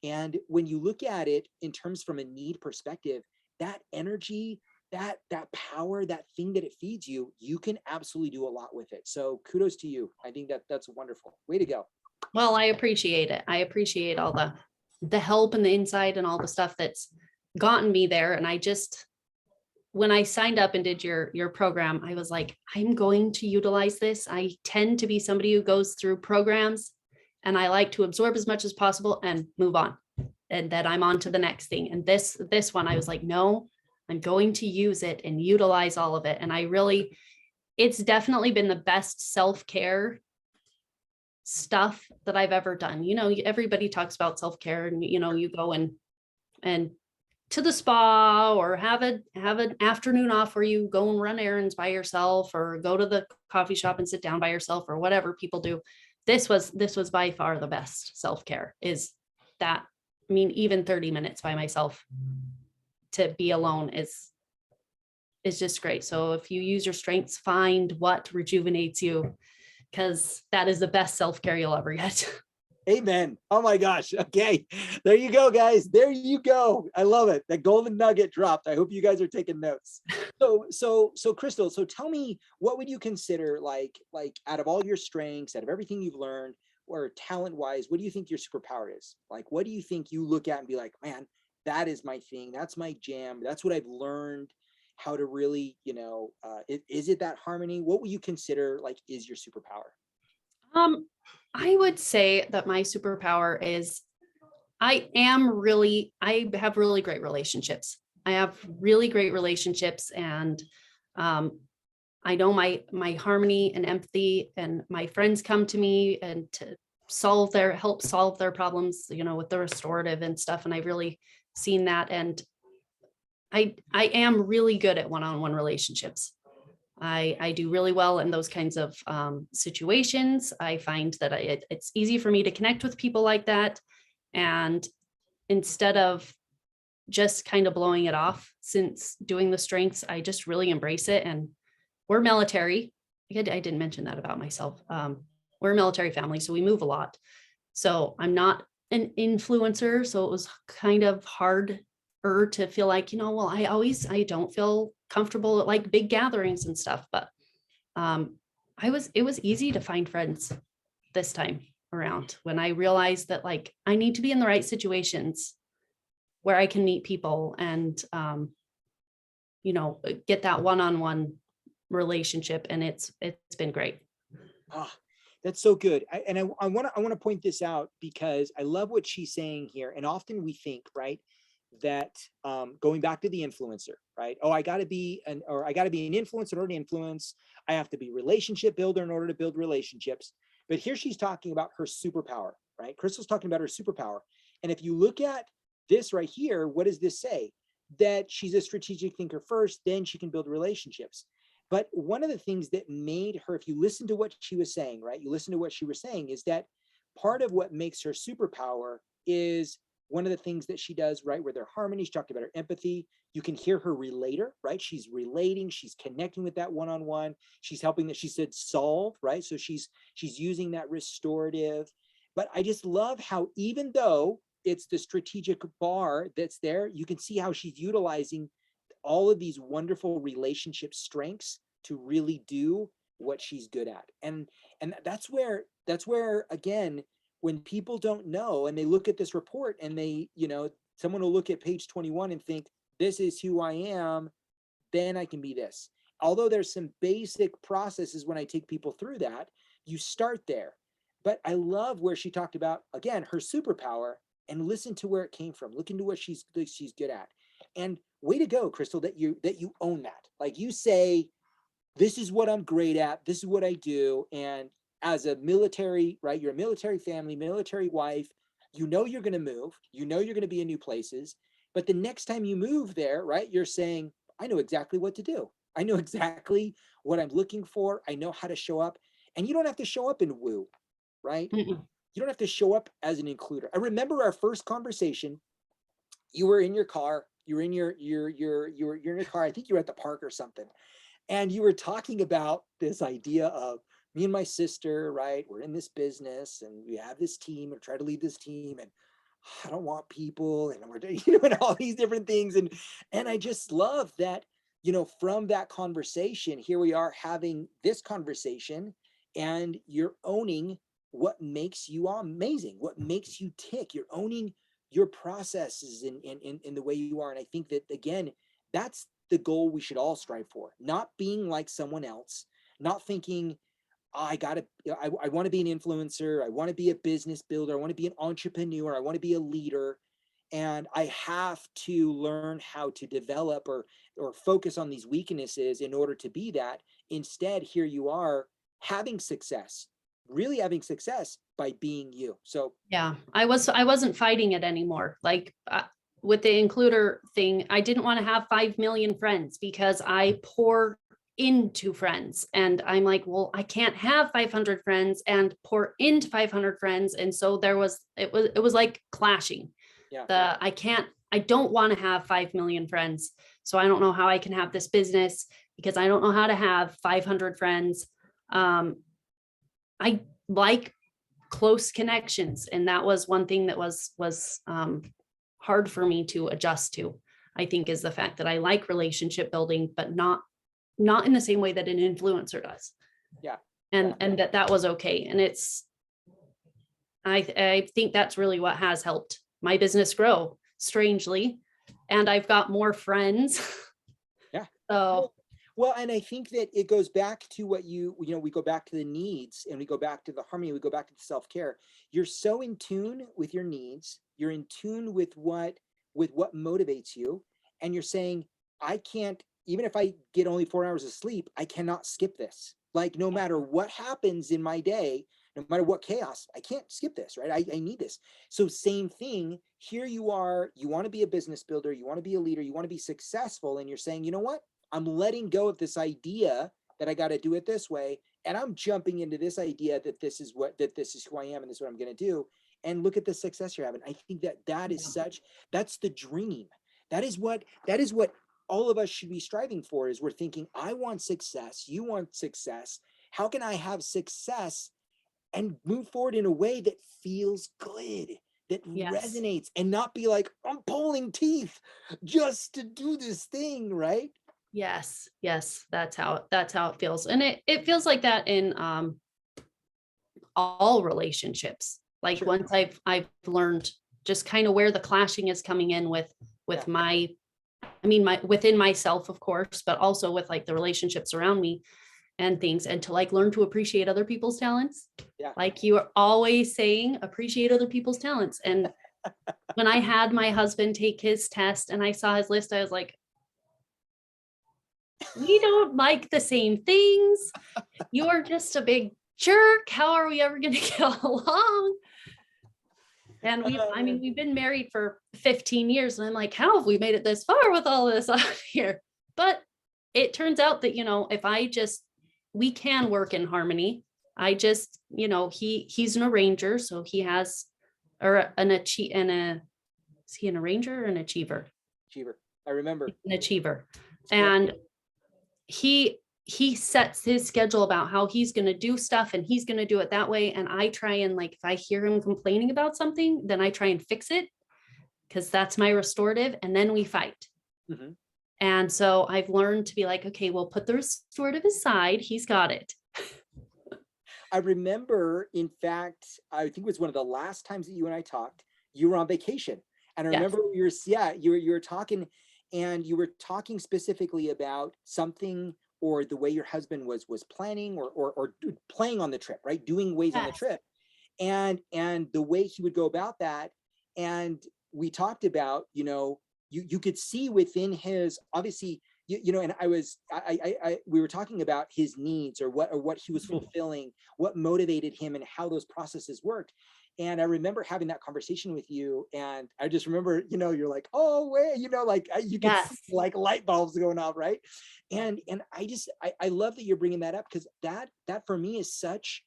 And when you look at it in terms from a need perspective, that energy, that power, that thing that it feeds you, you can absolutely do a lot with it. So kudos to you. I think that's wonderful. Way to go. Well, I appreciate it. I appreciate all the help and the insight and all the stuff that's gotten me there. And I just, when I signed up and did your program, I was like, I'm going to utilize this. I tend to be somebody who goes through programs and I like to absorb as much as possible and move on. And then I'm on to the next thing. And this one, I was like, no, I'm going to use it and utilize all of it. And I really, it's definitely been the best self-care stuff that I've ever done. You know, everybody talks about self-care and, you know, you go and to the spa or have an afternoon off where you go and run errands by yourself or go to the coffee shop and sit down by yourself or whatever people do. This was by far the best self-care is that. I mean, even 30 minutes by myself to be alone is just great. So if you use your strengths, find what rejuvenates you, because that is the best self-care you'll ever get. Amen. Oh my gosh. Okay. There you go, guys. There you go. I love it. That golden nugget dropped. I hope you guys are taking notes. So Crystal, so tell me, what would you consider like out of all your strengths, out of everything you've learned, or talent wise, what do you think your superpower is? Like, what do you think you look at and be like, man, that is my thing. That's my jam. That's what I've learned how to really, is it that harmony? What would you consider like is your superpower? I would say that my superpower is I have really great relationships. I have really great relationships and I know my harmony and empathy, and my friends come to me and to help solve their problems, you know, with the restorative and stuff. And I've really seen that. And I am really good at one-on-one relationships. I do really well in those kinds of situations. I find that it's easy for me to connect with people like that. And instead of just kind of blowing it off since doing the strengths, I just really embrace it. And we're military. I didn't mention that about myself. We're a military family, so we move a lot. So I'm not an influencer. So it was kind of hard to feel like, well, I don't feel comfortable at like big gatherings and stuff, but it was easy to find friends this time around when I realized that like I need to be in the right situations where I can meet people and get that one-on-one relationship. And it's been great. Ah, that's so good. I want to point this out because I love what she's saying here. And often we think, right, that going back to the influencer, right? Oh, I got to be an influencer in order to influence. I have to be relationship builder in order to build relationships. But here she's talking about her superpower, right? Crystal's talking about her superpower. And if you look at this right here, what does this say? That she's a strategic thinker first, then she can build relationships. But one of the things that made her, if you listen to what she was saying, right? You listen to what she was saying is that part of what makes her superpower is one of the things that she does, right, where their harmony. She talked about her empathy. You can hear her relator, right? She's relating, she's connecting with that one-on-one. She's helping that, she said solve, right? So she's using that restorative. But I just love how, even though it's the strategic bar that's there, you can see how she's utilizing all of these wonderful relationship strengths to really do what she's good at. And that's where again, when people don't know and they look at this report and they, someone will look at page 21 and think, this is who I am, then I can be this. Although there's some basic processes when I take people through that, you start there. But I love where she talked about, again, her superpower, and listen to where it came from. Look into what she's good at. And way to go, Crystal, that you own that. Like you say, this is what I'm great at. This is what I do. And as a military, right? You're a military family, military wife. You're going to move. You're going to be in new places. But the next time you move there, right? You're saying, I know exactly what to do. I know exactly what I'm looking for. I know how to show up. And you don't have to show up in woo, right? Mm-mm. You don't have to show up as an includer. I remember our first conversation. You were in your car. You were in your car. I think you were at the park or something. And you were talking about this idea of me and my sister, right? We're in this business and we have this team and try to lead this team. And I don't want people, and we're, and all these different things. And I just love that, from that conversation, here we are having this conversation, and you're owning what makes you amazing, what makes you tick. You're owning your processes in the way you are. And I think that, again, that's the goal we should all strive for, not being like someone else, not thinking, I gotta, I want to be an influencer. I want to be a business builder. I want to be an entrepreneur. I want to be a leader. And I have to learn how to develop or focus on these weaknesses in order to be that. Instead, here you are having success, really having success by being you. So Yeah, I wasn't fighting it anymore. Like with the includer thing, I didn't want to have 5 million friends because I pour into friends, and I'm like, well, I can't have 500 friends and pour into 500 friends. And so it was like clashing. yeah, I don't want to have 5 million friends. So I don't know how I can have this business because I don't know how to have 500 friends. I like close connections, and that was one thing that was hard for me to adjust to. I think is the fact that I like relationship building, but not in the same way that an influencer does. yeah, And that was okay. And I think that's really what has helped my business grow, strangely. And I've got more friends. yeah. So Well, and I think that it goes back to what we go back to the needs, and we go back to the harmony, we go back to the self-care. You're so in tune with your needs, you're in tune with what motivates you, and you're saying, I can't, even if I get only 4 hours of sleep, I cannot skip this. Like, no matter what happens in my day, no matter what chaos, I can't skip this, right? I need this. So same thing, here you are, you want to be a business builder, you want to be a leader, you want to be successful, and you're saying, you know what? I'm letting go of this idea that I got to do it this way. And I'm jumping into this idea that this is who I am and this is what I'm going to do. And look at the success you're having. I think that is that's the dream. That is what all of us should be striving for, is we're thinking, I want success. You want success. How can I have success and move forward in a way that feels good, that yes. resonates, and not be like, I'm pulling teeth just to do this thing, right? Yes, that's how it feels. And it feels like that in all relationships. Like Sure. once I've learned just kind of where the clashing is coming in with Yeah. my, I mean, my within myself, of course, but also with like the relationships around me and things, and to like learn to appreciate other people's talents. Yeah. Like you are always saying, appreciate other people's talents. And when I had my husband take his test and I saw his list, I was like, we don't like the same things. You're just a big jerk. How are we ever going to get along? And we've been married for 15 years. And I'm like, how have we made it this far with all this out here? But it turns out that, we can work in harmony. I just, he's an arranger. So he has, or is he an arranger or an achiever? Achiever. I remember. An achiever. And he sets his schedule about how he's going to do stuff, and he's going to do it that way. And I try and, like, if I hear him complaining about something, then I try and fix it, because that's my restorative. And then we fight. Mm-hmm. And so I've learned to be like, okay, well, put the restorative aside. He's got it. I remember, in fact, I think it was one of the last times that you and I talked, you were on vacation. And I remember you were talking, and you were talking specifically about something, or the way your husband was planning or playing on the trip, right? Doing ways on the trip, and the way he would go about that. And we talked about, you could see within his, obviously, and we were talking about his needs, or what he was fulfilling, what motivated him, and how those processes worked. And I remember having that conversation with you, and I just remember, you're like, oh, wait, you can see like light bulbs going off, right? And I love that you're bringing that up, because that for me is such,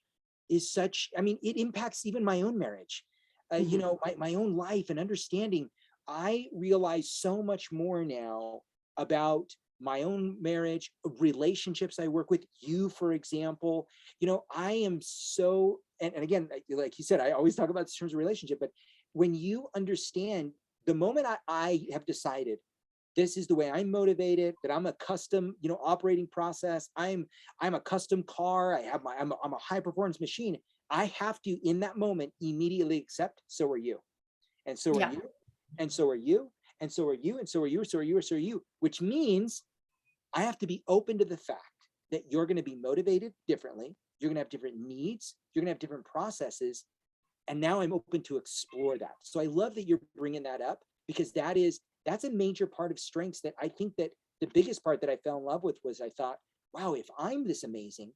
I mean, it impacts even my own marriage, my own life and understanding. I realize so much more now about my own marriage, relationships I work with, you, for example. I am so, and again, like you said, I always talk about this in terms of relationship, but when you understand, the moment I have decided this is the way I'm motivated, that I'm a custom, operating process, I'm a custom car, I'm a high performance machine, I have to, in that moment, immediately accept, so are you. And so are Yeah. you. And so are you. And so are you. And so are you. So are you. So are you. Which means I have to be open to the fact that you're going to be motivated differently. You're going to have different needs. You're going to have different processes. And now I'm open to explore that. So I love that you're bringing that up, because that's a major part of strengths that I think that the biggest part that I fell in love with was I thought, wow, if I'm this amazing,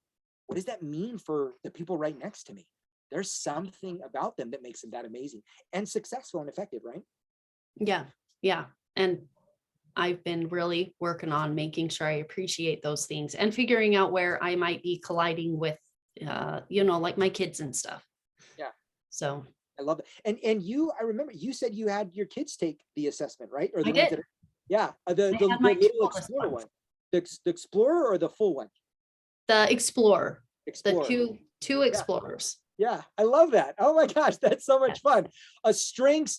what does that mean for the people right next to me? There's something about them that makes them that amazing and successful and effective, right? Yeah. Yeah. And I've been really working on making sure I appreciate those things and figuring out where I might be colliding with, like my kids and stuff. Yeah. So I love it. And you, I remember you said you had your kids take the assessment, right? Or the I ones did. that are, yeah, the I had my two little oldest Explorer ones. one. The Explorer or the full one? The Explorer, the Explorer. two Yeah. Explorers. Yeah, I love that. Oh my gosh, that's so much fun. A strengths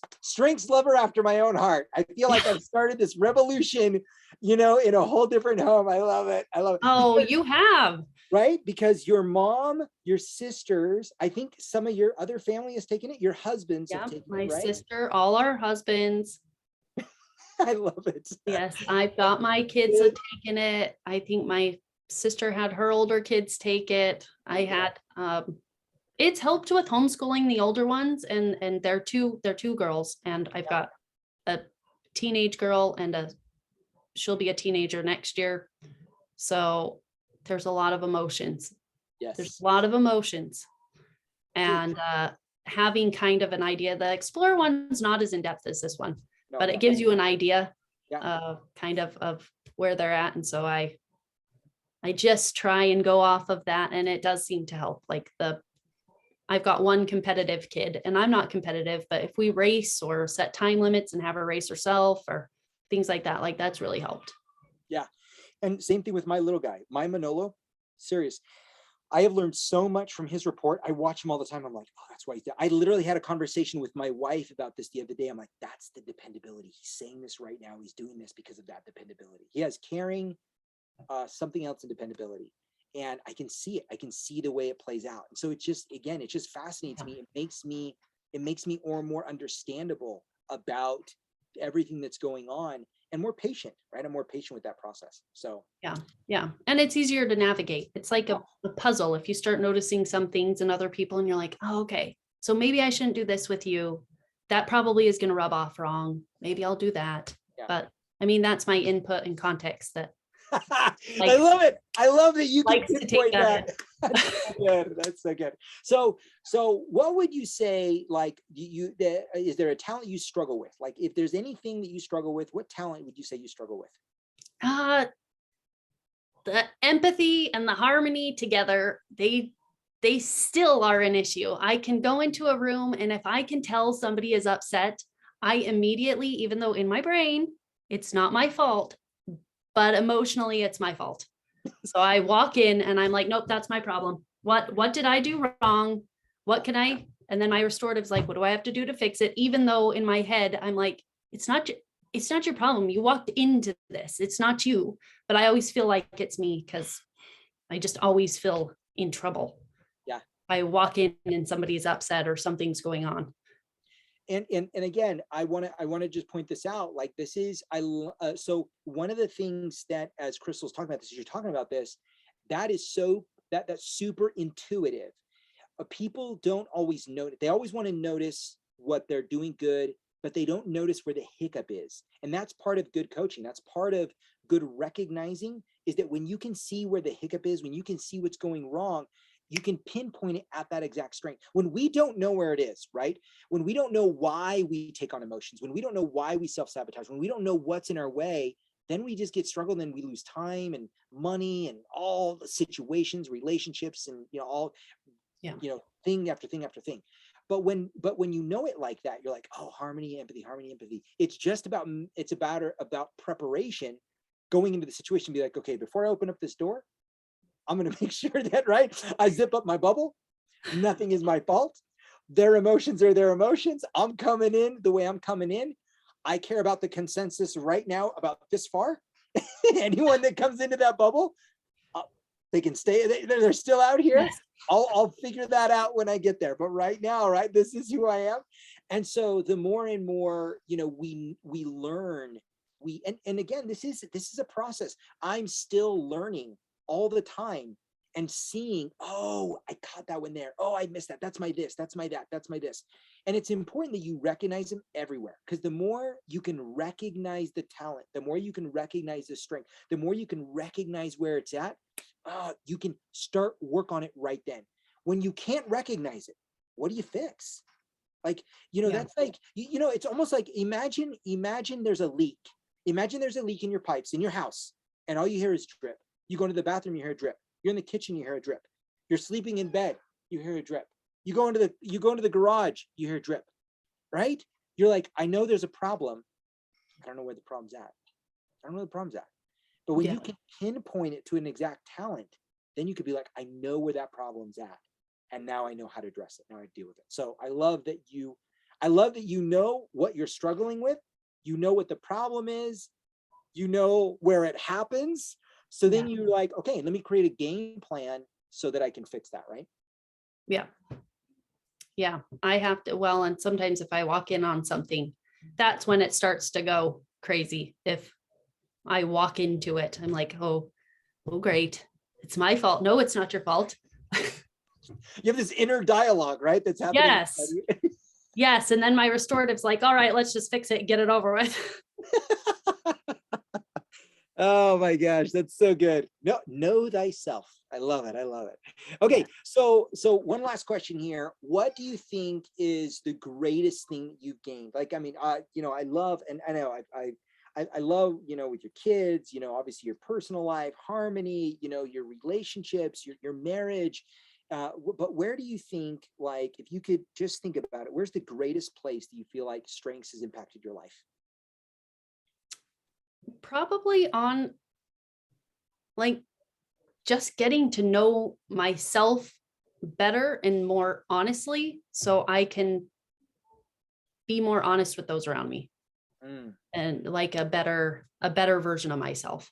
lover after my own heart. I feel like I've started this revolution, in a whole different home. I love it. I love it. Oh, you have. Right? Because your mom, your sisters, I think some of your other family has taken it. Your husbands have Yeah, taken my it, right? sister, all our husbands. I love it. Yes, I've got my kids have taken it. I think my sister had her older kids take it. I had it's helped with homeschooling the older ones, and they're two girls, and I've got a teenage girl and she'll be a teenager next year. So there's a lot of emotions. There's Yes. a lot of emotions. And having kind of an idea, the Explorer one's not as in-depth as this one, but it gives you an idea kind of where they're at. And so I just try and go off of that. And it does seem to help. Like I've got one competitive kid, and I'm not competitive, but if we race or set time limits and have her race herself or things like that, like that's really helped. Yeah. And same thing with my little guy, my Manolo, serious. I have learned so much from his report. I watch him all the time. I'm like, oh, that's why he's there. I literally had a conversation with my wife about this the other day. I'm like, that's the dependability. He's saying this right now. He's doing this because of that dependability. He has caring, something else in dependability. And I can see it. I can see the way it plays out. And so it just fascinates me. It makes me more and more understandable about everything that's going on and more patient, right? I'm more patient with that process. So yeah. And it's easier to navigate. It's like a puzzle. If you start noticing some things in other people and you're like, oh, okay, so maybe I shouldn't do this with you. That probably is going to rub off wrong. Maybe I'll do that. But I mean, that's my input and context that I love it. I love that you can pinpoint that. That's so good. That's so good. So what would you say, like, is there a talent you struggle with? Like, if there's anything that you struggle with, what talent would you say you struggle with? The empathy and the harmony together, they still are an issue. I can go into a room, and if I can tell somebody is upset, I immediately, even though in my brain, it's not my fault, but emotionally it's my fault. So I walk in and I'm like, nope, that's my problem. What did I do wrong? What can I? And then my restorative's like, what do I have to do to fix it? Even though in my head, I'm like, it's not your problem. You walked into this. It's not you. But I always feel like it's me because I just always feel in trouble. Yeah. I walk in and somebody's upset or something's going on. And again, I want to just point this out. Like, this is, so one of the things that, as Crystal's talking about this, you're talking about this, that is that's super intuitive. People don't always notice. They always want to notice what they're doing good, but they don't notice where the hiccup is. And that's part of good coaching. That's part of good recognizing, is that when you can see where the hiccup is, when you can see what's going wrong, you can pinpoint it at that exact strength. When we don't know where it is, right? When we don't know why we take on emotions, when we don't know why we self-sabotage, when we don't know what's in our way, then we just get struggled, and we lose time and money and all the situations, relationships, and thing after thing after thing. But when you know it like that, you're like, oh, harmony, empathy. It's just about preparation, going into the situation, be like, okay, before I open up this door, I'm going to make sure that, right, I zip up my bubble. Nothing is my fault. Their emotions are their emotions. I'm coming in the way I'm coming in. I care about the consensus right now about this far. Anyone that comes into that bubble, they can stay. They're still out here. Yes. I'll figure that out when I get there. But right now, right, this is who I am. And so the more and more, we learn, and again, this is a process. I'm still learning all the time and seeing, oh, I caught that one there. Oh, I missed that. That's my this, that's my that, that's my this. And it's important that you recognize them everywhere, because the more you can recognize the talent, the more you can recognize the strength, the more you can recognize where it's at, you can start work on it right then. When you can't recognize it, what do you fix? Like, that's like, it's almost like, imagine there's a leak. Imagine there's a leak in your pipes in your house, and all you hear is drip. You go into the bathroom, you hear a drip. You're in the kitchen, you hear a drip. You're sleeping in bed, you hear a drip. You go into the garage, you hear a drip, right? You're like, I know there's a problem. I don't know where the problem's at. I don't know where the problem's at. But when you can pinpoint it to an exact talent, then you could be like, I know where that problem's at. And now I know how to address it. Now I deal with it. So I love that you know what you're struggling with. You know what the problem is. You know where it happens. So then you're like, okay, let me create a game plan so that I can fix that, right? Yeah. Yeah. I have to, well, and sometimes if I walk in on something, that's when it starts to go crazy. If I walk into it, I'm like, oh, great. It's my fault. No, it's not your fault. You have this inner dialogue, right? That's happening. Yes. Yes. And then my restorative's like, all right, let's just fix it, get it over with. Oh my gosh, that's so good. Know thyself. I love it. I love it. Okay, so one last question here. What do you think is the greatest thing that you've gained? Like, I mean, I love, and I know I love, with your kids, obviously your personal life, harmony, your relationships, your marriage. But where do you think, like, if you could just think about it, where's the greatest place that you feel like strengths has impacted your life? Probably on, like, just getting to know myself better and more honestly, so I can be more honest with those around me, and like a better version of myself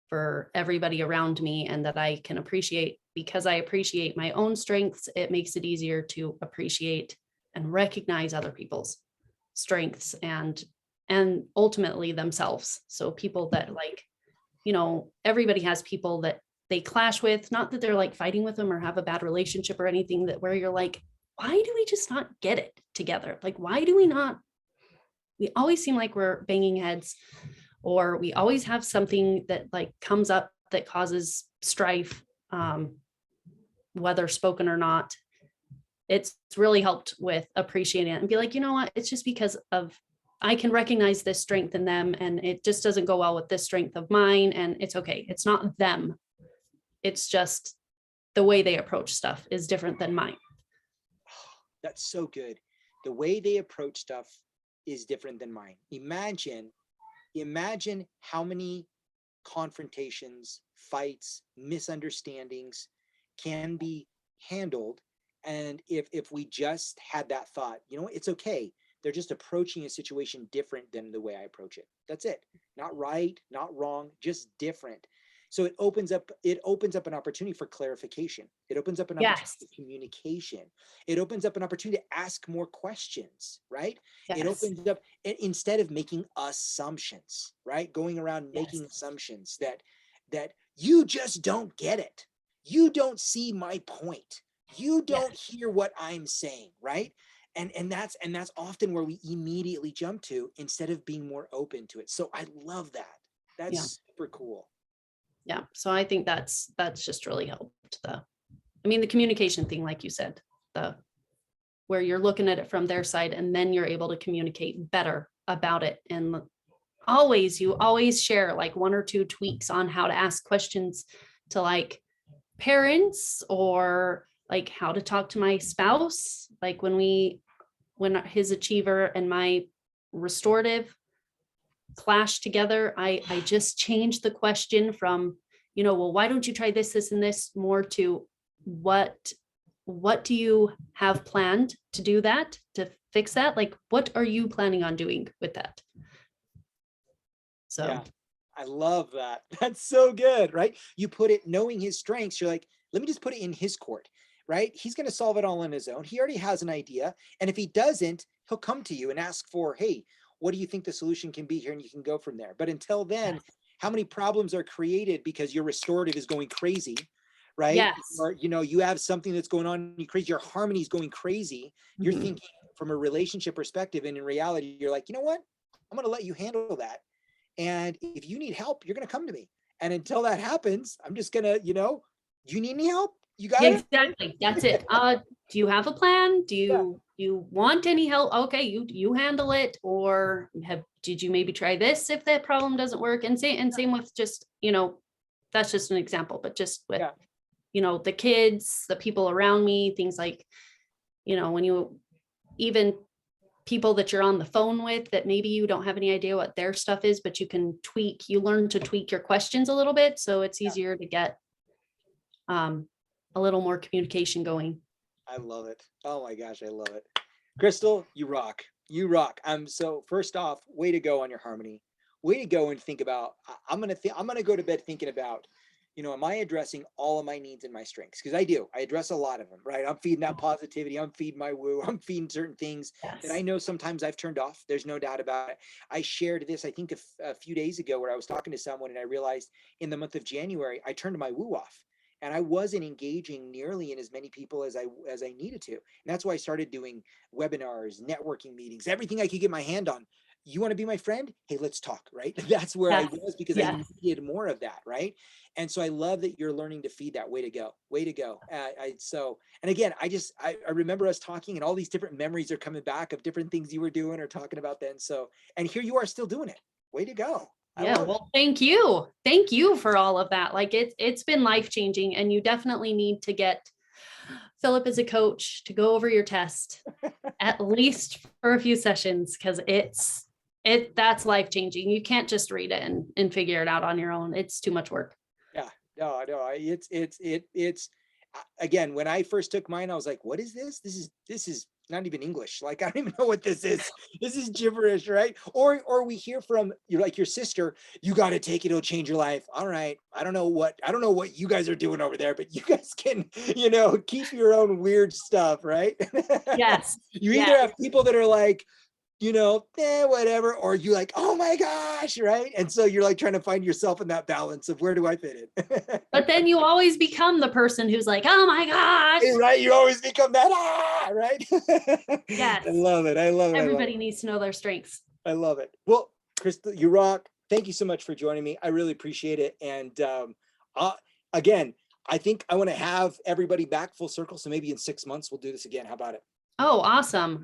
for everybody around me, and that I can appreciate. Because I appreciate my own strengths, it makes it easier to appreciate and recognize other people's strengths and ultimately themselves. So people that, like, everybody has people that they clash with, not that they're like fighting with them or have a bad relationship or anything, that where you're like, why do we just not get it together? Like, why do we always seem like we're banging heads, or we always have something that like comes up that causes strife, whether spoken or not. It's really helped with appreciating it and be like, you know what, it's just because of, I can recognize this strength in them, and it just doesn't go well with this strength of mine. And it's okay. It's not them. It's just the way they approach stuff is different than mine. That's so good. The way they approach stuff is different than mine. Imagine how many confrontations, fights, misunderstandings can be handled. And if we just had that thought, it's okay. They're just approaching a situation different than the way I approach it. That's it. Not right, not wrong, just different. So it opens up an opportunity for clarification. It opens up an opportunity for communication. It opens up an opportunity to ask more questions, right? Yes. It opens up, instead of making assumptions, right? Going around making assumptions that you just don't get it. You don't see my point. You don't hear what I'm saying, right? And that's often where we immediately jump to, instead of being more open to it. So I love that. That's super cool. Yeah. So I think that's just really helped the communication thing, like you said, where you're looking at it from their side, and then you're able to communicate better about it. And you always share like one or two tweaks on how to ask questions to like parents, or like how to talk to my spouse. Like when his achiever and my restorative clash together, I just changed the question from, well, why don't you try this, this, and this, more to what do you have planned to do that, to fix that? Like, what are you planning on doing with that? So I love that. That's so good, right? You put it, knowing his strengths, you're like, let me just put it in his court. right? He's going to solve it all on his own. He already has an idea. And if he doesn't, he'll come to you and ask for, hey, what do you think the solution can be here? And you can go from there. But until then, how many problems are created because your restorative is going crazy, right? Yes. Or, you have something that's going on, you crazy, your harmony is going crazy. You're Mhm. thinking from a relationship perspective. And in reality, you're like, you know what? I'm going to let you handle that. And if you need help, you're going to come to me. And until that happens, I'm just going to, you need any help? You got Yeah, it? exactly. That's it. Do you have a plan? Do Yeah. you want any help? Okay, you handle it. Or did you maybe try this if that problem doesn't work? And same with just, that's just an example, but just with, Yeah. the kids, the people around me, things like, when you even people that you're on the phone with that maybe you don't have any idea what their stuff is, but you learn to tweak your questions a little bit. So it's Yeah. easier to get a little more communication going. I love it. Oh my gosh, I love it. Crystal, you rock. You rock. So first off, way to go on your harmony. Way to go and think about. I'm gonna go to bed thinking about, am I addressing all of my needs and my strengths? Because I do. I address a lot of them, right? I'm feeding that positivity. I'm feeding my woo. I'm feeding certain things that I Yes. know sometimes I've turned off. There's no doubt about it. I shared this, I think, a few days ago where I was talking to someone and I realized in the month of January I turned my woo off and I wasn't engaging nearly in as many people as I needed to. And that's why I started doing webinars, networking meetings, everything I could get my hand on. You want to be my friend? Hey, let's talk, right? That's where I Yes. was because I Yes. needed more of that, right? And so I love that you're learning to feed that. Way to go. Way to go. And again, I remember us talking and all these different memories are coming back of different things you were doing or talking about then. So, and here you are still doing it. Way to go. I Yeah, love it. well, thank you. Thank you for all of that. Like it's been life-changing, and you definitely need to get Philip as a coach to go over your test at least for a few sessions, because that's life-changing. You can't just read it and figure it out on your own. It's too much work. Yeah, no, it's again, when I first took mine, I was like, what is this? This is not even English. Like, I don't even know what this is. This is gibberish, right? Or we hear from you like your sister, you got to take it, it'll change your life. All right. I don't know what you guys are doing over there, but you guys can, keep your own weird stuff, right? Yes. You either Yes. have people that are like, whatever, or you like, oh my gosh, right? And so you're like trying to find yourself in that balance of where do I fit in? But then you always become the person who's like, oh my gosh. Right? You always become that, right? I Yes. love it. I love it. I love it. Everybody needs to know their strengths. I love it. Well, Crystal, you rock. Thank you so much for joining me. I really appreciate it. And uh, again, I think I want to have everybody back full circle. So maybe in 6 months we'll do this again. How about it? Oh, awesome.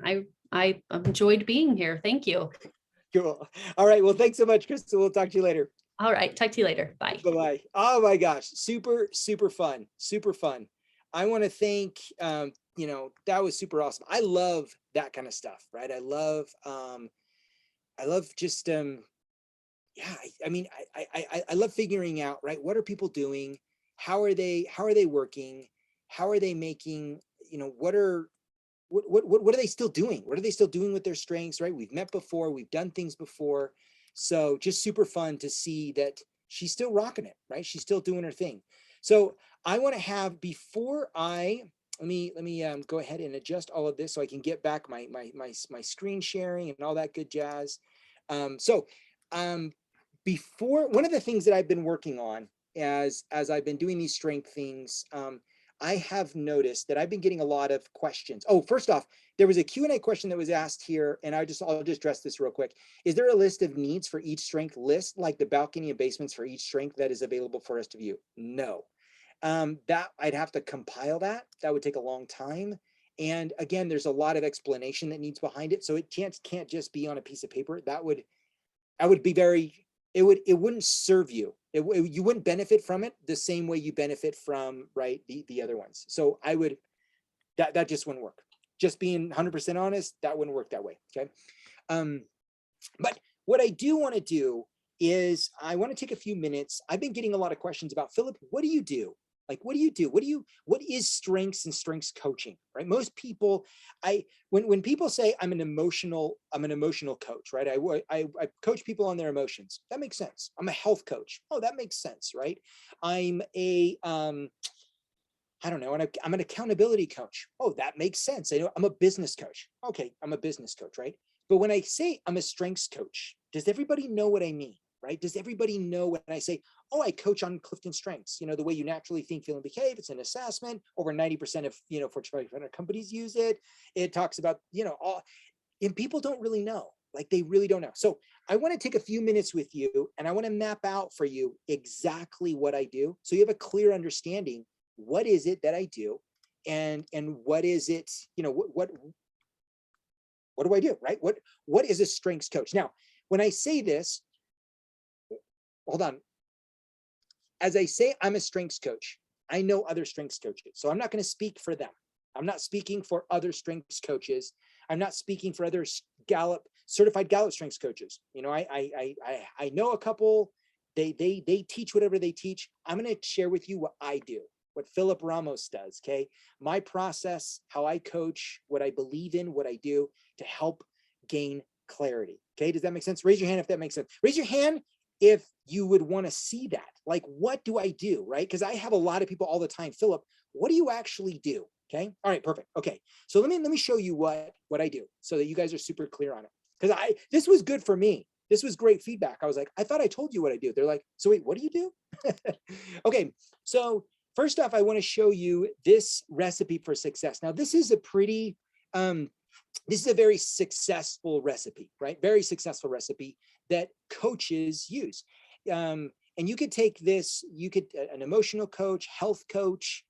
I enjoyed being here. Thank you. Cool. All right. Well, thanks so much, Crystal. We'll talk to you later. All right. Talk to you later. Bye. Bye-bye. Oh my gosh. Super, super fun. Super fun. I want to thank, that was super awesome. I love that kind of stuff, right? I love just, yeah, I mean, I love figuring out, right? What are people doing? How are they working? How are they making, what are they still doing? What are they still doing with their strengths, right? We've met before, we've done things before. So just super fun to see that she's still rocking it, right? She's still doing her thing. So I want to have before I let me go ahead and adjust all of this so I can get back my screen sharing and all that good jazz. So before one of the things that I've been working on as I've been doing these strength things, I have noticed that I've been getting a lot of questions. Oh, first off, there was a Q&A question that was asked here, and I'll just address this real quick. Is there a list of needs for each strength list, like the balcony and basements for each strength that is available for us to view? No. That I'd have to compile that. That would take a long time. And again, there's a lot of explanation that needs behind it. So it can't just be on a piece of paper. That would be it wouldn't serve you. You wouldn't benefit from it the same way you benefit from, right, the other ones. So that just wouldn't work. Just being 100% honest, that wouldn't work that way. Okay. But what I do want to do is I want to take a few minutes. I've been getting a lot of questions about, Philip, what do you do? Like, what do you do? What is strengths and strengths coaching, right? Most people, when people say I'm an emotional coach, right? I coach people on their emotions. That makes sense. I'm a health coach. Oh, that makes sense, right? I'm a I don't know, and I'm an accountability coach. Oh, that makes sense. I know I'm a business coach. Okay, I'm a business coach, right? But when I say I'm a strengths coach, does everybody know what I mean, right? Does everybody know when I say, oh, I coach on Clifton Strengths, the way you naturally think, feel, and behave? It's an assessment. Over 90% of, Fortune 500 companies use it. It talks about, all, and people don't really know. Like they really don't know. So I want to take a few minutes with you and I want to map out for you exactly what I do. So you have a clear understanding. What is it that I do? And what is it, what do I do, right? What is a strengths coach? Now, when I say this, hold on. As I say, I'm a strengths coach. I know other strengths coaches. So I'm not going to speak for them. I'm not speaking for other strengths coaches. I'm not speaking for other certified Gallup strengths coaches. I know a couple. They teach whatever they teach. I'm going to share with you what I do, what Philip Ramos does. Okay, my process, how I coach, what I believe in, what I do to help gain clarity. Okay, does that make sense? Raise your hand if that makes sense. Raise your hand if you would want to see that. Like, what do I do, right? Because I have a lot of people all the time, Philip, what do you actually do? Okay, all right, perfect. Okay, so let me show you what I do so that you guys are super clear on it. Because this was good for me. This was great feedback. I was like, I thought I told you what I do. They're like, so wait, what do you do? Okay, so first off, I want to show you this recipe for success. Now, this is a pretty, this is a very successful recipe, right? Very successful recipe that coaches use. And you could take this, an emotional coach, health coach,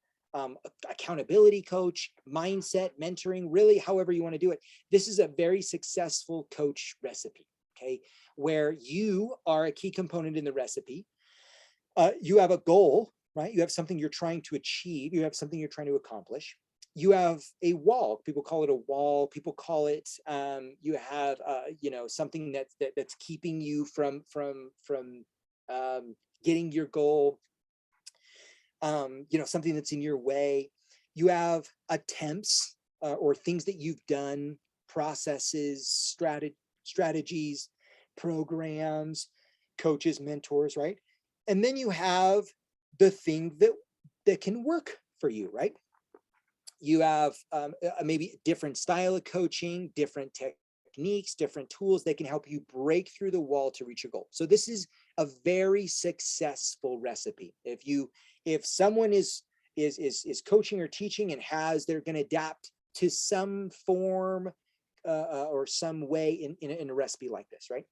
accountability coach, mindset, mentoring, really, however you want to do it. This is a very successful coach recipe, okay? Where you are a key component in the recipe. You have a goal, right? You have something you're trying to achieve. You have something you're trying to accomplish. You have a wall. People call it a wall. People call it, you have, something that's keeping you from getting your goal. Something that's in your way. You have attempts or things that you've done, processes, strategies, programs, coaches, mentors, right? And then you have the thing that can work for you, right? You have maybe different style of coaching, different techniques, different tools that can help you break through the wall to reach your goal. So this is a very successful recipe. If someone is coaching or teaching and they're going to adapt to some form or some way in a recipe like this, right?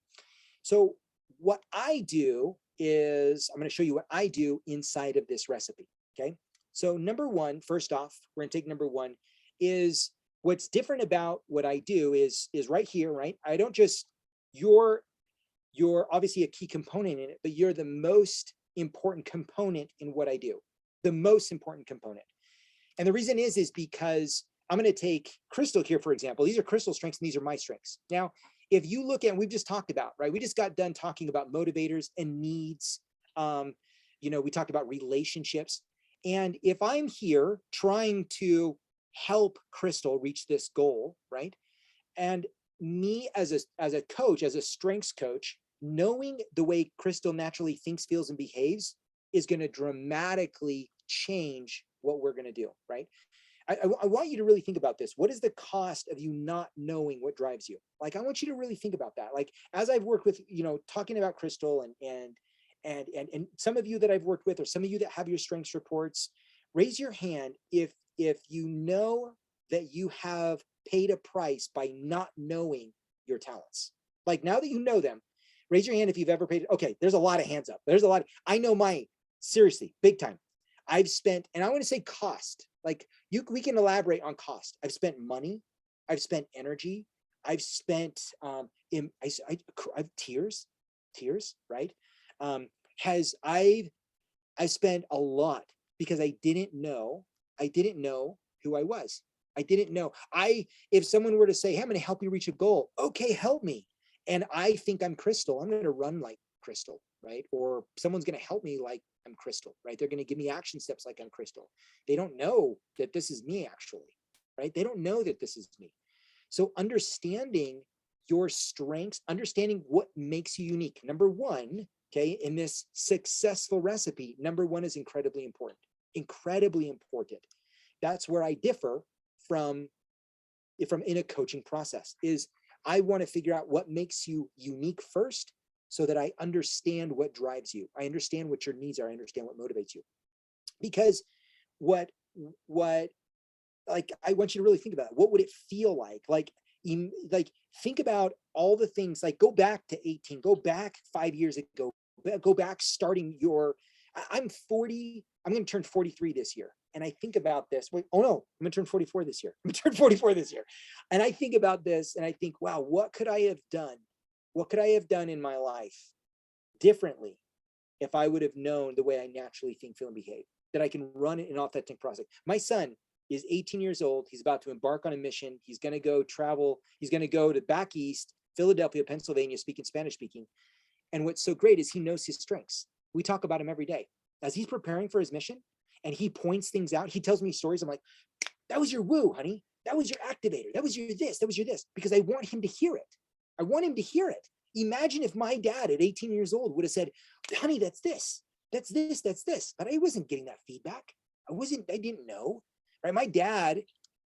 So what I do is I'm going to show you what I do inside of this recipe. Okay. So number one, first off, we're going to take number one is what's different about what I do is right here, right? I don't just, you're obviously a key component in it, but you're the most important component in what I do, the most important component. And the reason is because I'm going to take Crystal here, for example. These are Crystal's strengths and these are my strengths. Now, if you look at, we've just talked about, right? We just got done talking about motivators and needs. We talked about relationships. And if I'm here trying to help Crystal reach this goal, right? And me as a coach, as a strengths coach, knowing the way Crystal naturally thinks, feels, and behaves is going to dramatically change what we're going to do, right? I want you to really think about this. What is the cost of you not knowing what drives you? Like, I want you to really think about that. Like, as I've worked with, talking about Crystal and some of you that I've worked with, or some of you that have your strengths reports, raise your hand if you know that you have paid a price by not knowing your talents. Like, now that you know them, raise your hand if you've ever paid. Okay, there's a lot of hands up. There's a lot. I know mine, seriously, big time. I've spent, and I want to say cost, like we can elaborate on cost. I've spent money, I've spent energy, I've spent, I've tears, right? I spent a lot because I didn't know who I was. I didn't know. If someone were to say, hey, I'm going to help you reach a goal. Okay, help me. And I think I'm Crystal. I'm going to run like Crystal, right? Or someone's going to help me like I'm Crystal, right? They're going to give me action steps like I'm Crystal. They don't know that this is me actually, right? They don't know that this is me. So understanding your strengths, understanding what makes you unique. Number one, okay, in this successful recipe, number one is incredibly important. incredibly important. That's where I differ from in a coaching process is I want to figure out what makes you unique first so that I understand what drives you. I understand what your needs are. I understand what motivates you. Because what like I want you to really think about it. What would it feel like? Like think about all the things, like go back to 18, go back 5 years ago, go back starting your, I'm 40, I'm going to turn 43 this year. And I think about this, wait, oh no, I'm going to turn 44 this year. I'm going to turn 44 this year. And I think about this and I think, wow, what could I have done? What could I have done in my life differently if I would have known the way I naturally think, feel, and behave, that I can run an authentic process. My son is 18 years old. He's about to embark on a mission. He's going to go travel. He's going to go to back east, Philadelphia, Pennsylvania, speaking Spanish speaking. And what's so great is he knows his strengths. We talk about him every day. As he's preparing for his mission and he points things out, he tells me stories. I'm like, that was your woo, honey. That was your activator. That was your this. That was your this. Because I want him to hear it. I want him to hear it. Imagine if my dad at 18 years old would have said, honey, that's this. That's this. That's this. But I wasn't getting that feedback. I didn't know. Right? My dad,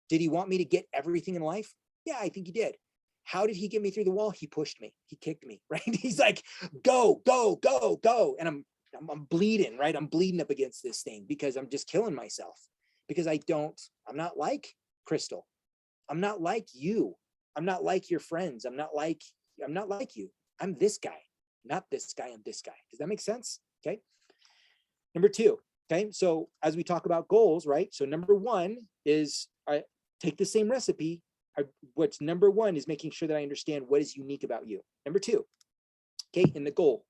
did he want me to get everything in life? Yeah, I think he did. How did he get me through the wall? He pushed me. He kicked me, right? He's like, go, go, go, go. And I'm bleeding, right? I'm bleeding up against this thing because I'm just killing myself because I'm not like Crystal. I'm not like you. I'm not like your friends. I'm not like you. I'm this guy, not this guy. I'm this guy. Does that make sense? Okay. Number two. Okay. So as we talk about goals, right? So number one is I take the same recipe. What's number one is making sure that I understand what is unique about you. Number two, okay, in the goal.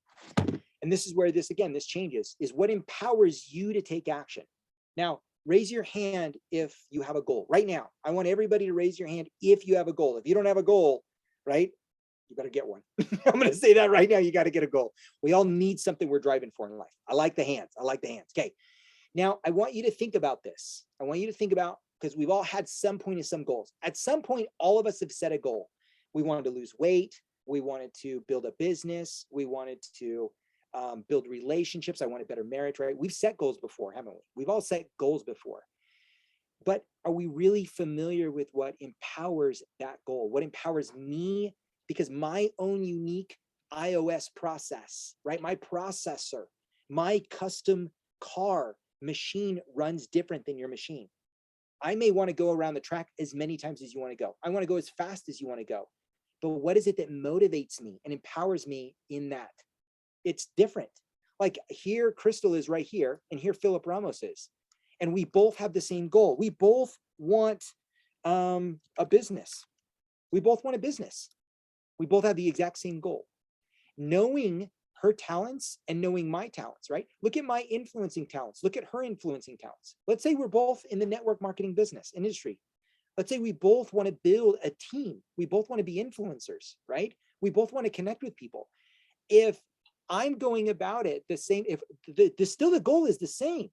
And this is where this changes, is what empowers you to take action. Now, raise your hand if you have a goal. Right now, I want everybody to raise your hand if you have a goal. If you don't have a goal, right, you better get one. I'm going to say that right now. You got to get a goal. We all need something we're driving for in life. I like the hands. Okay. Now, I want you to think about this. I want you to think about, because we've all had some point of some goals. At some point, all of us have set a goal. We wanted to lose weight. We wanted to build a business. We wanted to build relationships. I wanted better marriage, right? We've set goals before, haven't we? We've all set goals before. But are we really familiar with what empowers that goal? What empowers me? Because my own unique iOS process, right? My processor, my custom car machine runs different than your machine. I may want to go around the track as many times as you want to go. I want to go as fast as you want to go. But what is it that motivates me and empowers me in that? It's different. Like here, Crystal is right here, and here Philip Ramos is. And we both have the same goal. We both want a business. We both want a business. We both have the exact same goal. Knowing her talents and knowing my talents, right? Look at my influencing talents. Look at her influencing talents. Let's say we're both in the network marketing business industry. Let's say we both want to build a team. We both want to be influencers, right? We both want to connect with people. If I'm going about it the same, if still the goal is the same,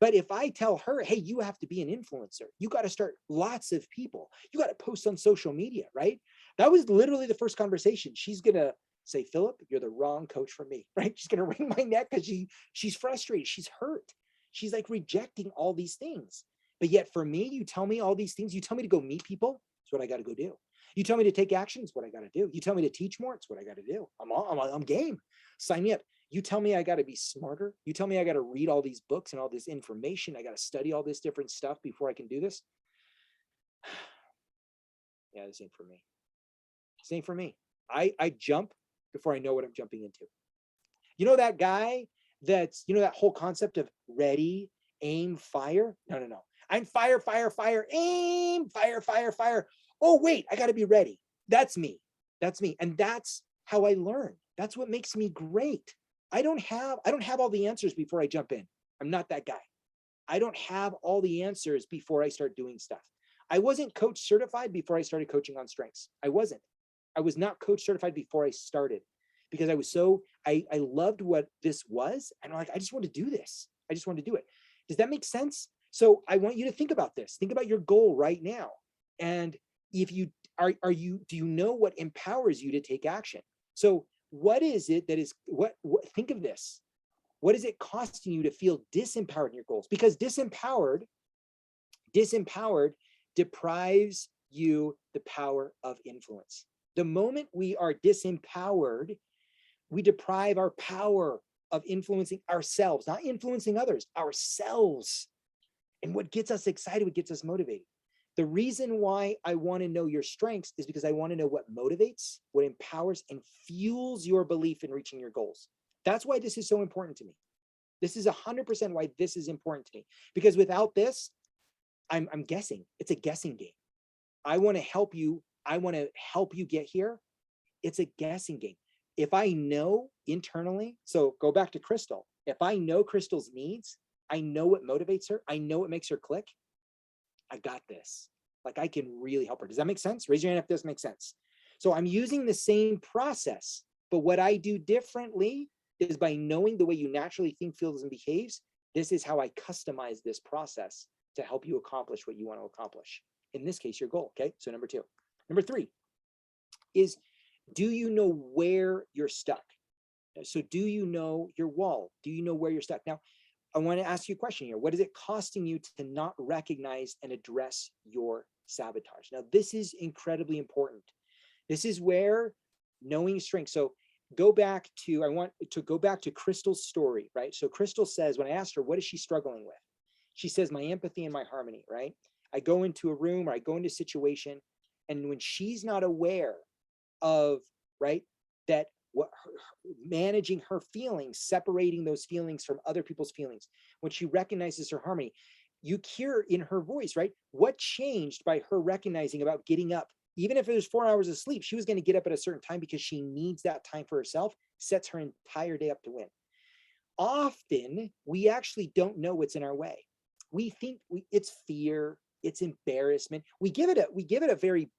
but if I tell her, hey, you have to be an influencer, you got to start lots of people, you got to post on social media, right? That was literally the first conversation. She's going to say, Philip, you're the wrong coach for me, right? She's going to wring my neck because she's frustrated. She's hurt. She's like rejecting all these things. But yet for me, you tell me all these things. You tell me to go meet people. It's what I got to go do. You tell me to take action. It's what I got to do. You tell me to teach more. It's what I got to do. I'm game. Sign me up. You tell me I got to be smarter. You tell me I got to read all these books and all this information. I got to study all this different stuff before I can do this. Yeah, this ain't for me. This ain't for me. I jump before I know what I'm jumping into. You know that guy that's, that whole concept of ready, aim, fire? No. I'm fire, aim, fire. Oh, wait, I got to be ready. That's me. And that's how I learn. That's what makes me great. I don't have all the answers before I jump in. I'm not that guy. I don't have all the answers before I start doing stuff. I wasn't coach certified before I started coaching on strengths. I was not coach certified before I started because I loved what this was. And I'm like, I just want to do this. I just want to do it. Does that make sense? So I want you to think about this. Think about your goal right now. And if you do you know what empowers you to take action? So what is it that is, think of this. What is it costing you to feel disempowered in your goals? Because disempowered deprives you the power of influence. The moment we are disempowered, we deprive our power of influencing ourselves, not influencing others, ourselves. And what gets us excited, what gets us motivated. The reason why I want to know your strengths is because I want to know what motivates, what empowers, and fuels your belief in reaching your goals. That's why this is so important to me. This is 100% why this is important to me. Because without this, I'm guessing. It's a guessing game. I want to help you. I want to help you get here. It's a guessing game. If I know internally, so go back to Crystal. If I know Crystal's needs, I know what motivates her, I know what makes her click, I got this. Like, I can really help her. Does that make sense? Raise your hand if this makes sense. So I'm using the same process, but what I do differently is by knowing the way you naturally think, feels, and behaves. This is how I customize this process to help you accomplish what you want to accomplish. In this case, your goal. Okay. So number 2. Number 3 is, do you know where you're stuck? So do you know your wall? Do you know where you're stuck? Now, I want to ask you a question here. What is it costing you to not recognize and address your sabotage? Now, this is incredibly important. This is where knowing strength. So I want to go back to Crystal's story, right? So Crystal says, when I asked her, what is she struggling with? She says, my empathy and my harmony, right? I go into a room or I go into a situation, and when she's not aware of, right, that what managing her feelings, separating those feelings from other people's feelings, when she recognizes her harmony, you hear in her voice, right? What changed by her recognizing about getting up? Even if it was 4 hours of sleep, she was going to get up at a certain time because she needs that time for herself, sets her entire day up to win. Often, we actually don't know what's in our way. We think it's fear, it's embarrassment. We give it a very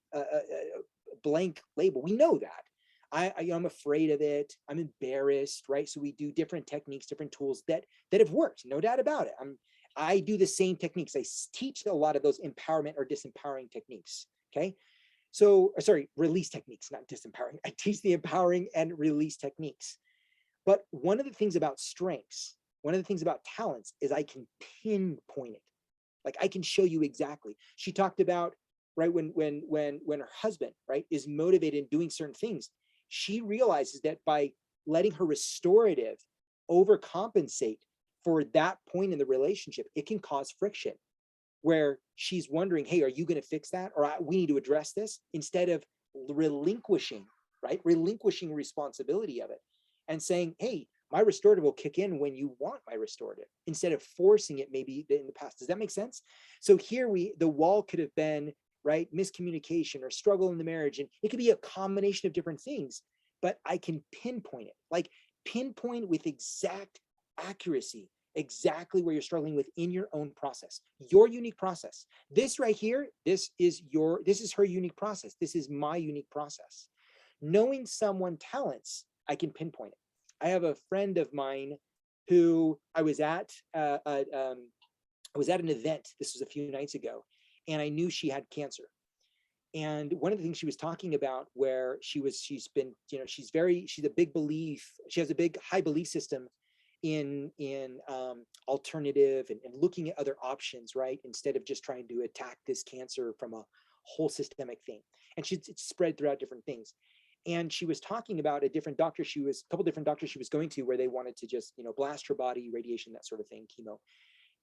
blank label. We know that. I'm afraid of it. I'm embarrassed, right? So we do different techniques, different tools that have worked, no doubt about it. I do the same techniques. I teach a lot of those empowerment or disempowering techniques. Okay. So, sorry, release techniques, not disempowering. I teach the empowering and release techniques. But one of the things about strengths, one of the things about talents is I can pinpoint it. Like, I can show you exactly. She talked about, right, when her husband, right, is motivated in doing certain things, she realizes that by letting her restorative overcompensate for that point in the relationship, it can cause friction where she's wondering, hey, are you going to fix that? Or we need to address this, instead of relinquishing, right? Relinquishing responsibility of it and saying, hey, my restorative will kick in when you want my restorative, instead of forcing it maybe in the past. Does that make sense? So here the wall could have been, right, miscommunication or struggle in the marriage. And it could be a combination of different things, but I can pinpoint it, like pinpoint with exact accuracy, exactly where you're struggling within your own process, your unique process. This right here, this is her unique process. This is my unique process. Knowing someone's talents, I can pinpoint it. I have a friend of mine who I was at an event. This was a few nights ago, and I knew she had cancer. And one of the things she was talking about, where she's a big belief. She has a big high belief system in alternative and looking at other options, right? Instead of just trying to attack this cancer from a whole systemic thing. And it's spread throughout different things. And she was talking about a couple different doctors she was going to, where they wanted to just, blast her body, radiation, that sort of thing, chemo.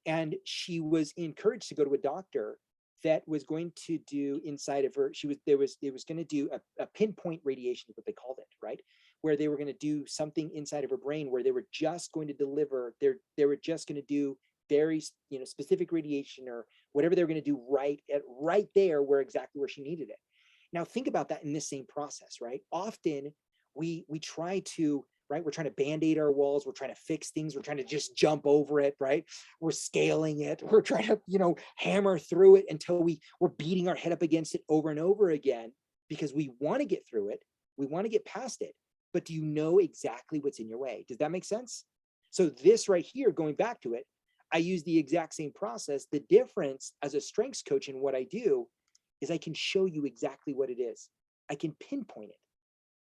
And she was encouraged to go to a doctor that was going to do inside of her. It was going to do a pinpoint radiation, is what they called it, right? Where they were going to do something inside of her brain, where they were just going to deliver, they were just going to do very, specific radiation or whatever they were going to do right there, exactly where she needed it. Now think about that in this same process, right? Often we try to, right? We're trying to band-aid our walls. We're trying to fix things. We're trying to just jump over it, right? We're scaling it. We're trying to, hammer through it until we're beating our head up against it over and over again, because we want to get through it. We want to get past it. But do you know exactly what's in your way? Does that make sense? So this right here, going back to it, I use the exact same process. The difference as a strengths coach in what I do is I can show you exactly what it is. I can pinpoint it.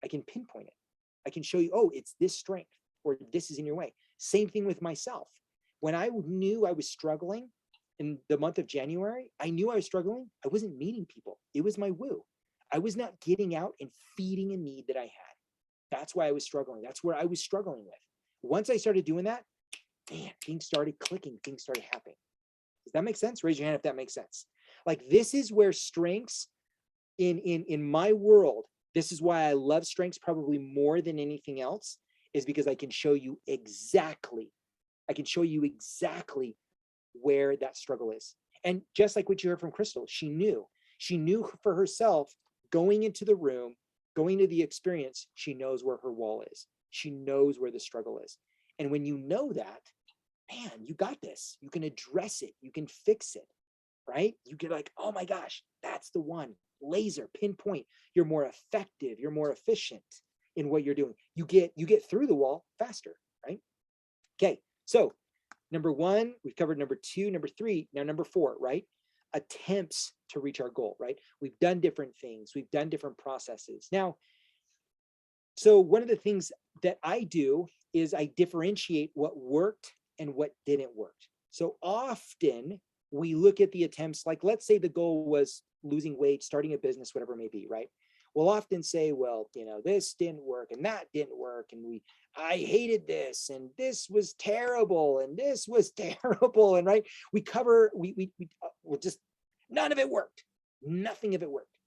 I can show you, oh, it's this strength, or this is in your way. Same thing with myself. When I knew I was struggling in the month of January, I knew I was struggling. I wasn't meeting people. It was my woo. I was not getting out and feeding a need that I had. That's why I was struggling. That's where I was struggling with. Once I started doing that, man, things started clicking. Things started happening. Does that make sense? Raise your hand if that makes sense. Like, this is where strengths in my world, this is why I love strengths probably more than anything else, is because I can show you exactly where that struggle is. And just like what you heard from Crystal, she knew for herself, going into the room, going to the experience, she knows where her wall is. She knows where the struggle is. And when you know that, man, you got this. You can address it. You can fix it, right? You get like, oh my gosh, that's the one. Laser, pinpoint. You're more effective. You're more efficient in what you're doing. You get through the wall faster, right? Okay, so number one, we've covered number two, number three, now number four, right? Attempts to reach our goal, right? We've done different things. We've done different processes. Now, so one of the things that I do is I differentiate what worked and what didn't work. So often we look at the attempts, like let's say the goal was losing weight, starting a business, whatever it may be, right? We'll often say, well, this didn't work and that didn't work. And I hated this and this was terrible and this was terrible. And right, we'll just, none of it worked. Nothing of it worked.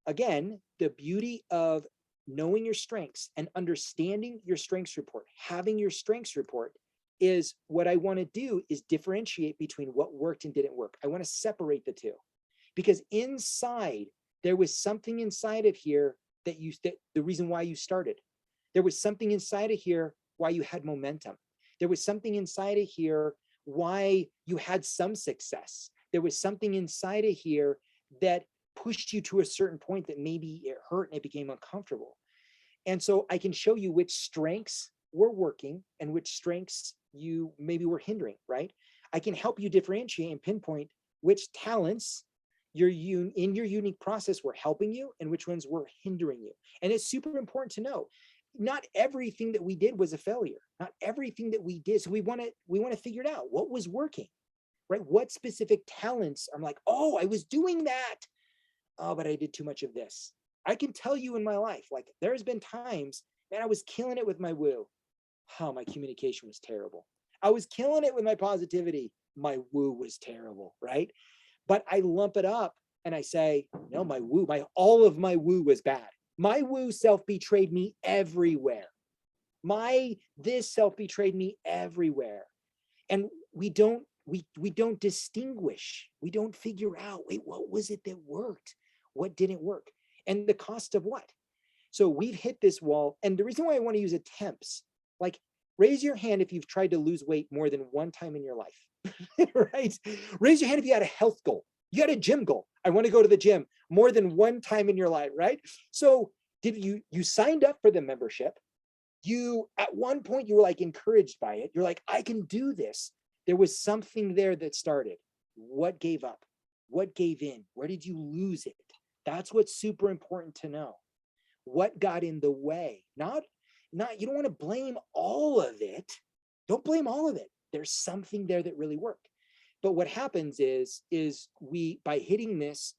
Again, the beauty of knowing your strengths and understanding your strengths report, having your strengths report, is what I want to do is differentiate between what worked and didn't work. I want to separate the two, because inside, there was something inside of here that the reason why you started. There was something inside of here why you had momentum. There was something inside of here why you had some success. There was something inside of here that pushed you to a certain point that maybe it hurt and it became uncomfortable. And so I can show you which strengths were working and which strengths you maybe were hindering, right? I can help you differentiate and pinpoint which talents in your unique process were helping you and which ones were hindering you. And it's super important to know, not everything that we did was a failure. Not everything that we did. So we want to figure it out. What was working, right? What specific talents? I'm like, oh, I was doing that. Oh, but I did too much of this. I can tell you in my life, like there's been times, man, I was killing it with my woo. Oh, my communication was terrible. I was killing it with my positivity. My woo was terrible, right? But I lump it up and I say, no, all of my woo was bad. My woo self-betrayed me everywhere. This self-betrayed me everywhere. And we don't distinguish. We don't figure out, wait, what was it that worked? What didn't work? And the cost of what? So we've hit this wall. And the reason why I want to use attempts, like raise your hand if you've tried to lose weight more than one time in your life, right? Raise your hand if you had a health goal. You had a gym goal. I want to go to the gym more than one time in your life, right? So did you signed up for the membership? At one point you were like encouraged by it. You're like, I can do this. There was something there that started. What gave up? What gave in? Where did you lose it? That's what's super important to know. What got in the way? Not, you don't want to blame all of it. Don't blame all of it. There's something there that really worked. But what happens is we, by hitting this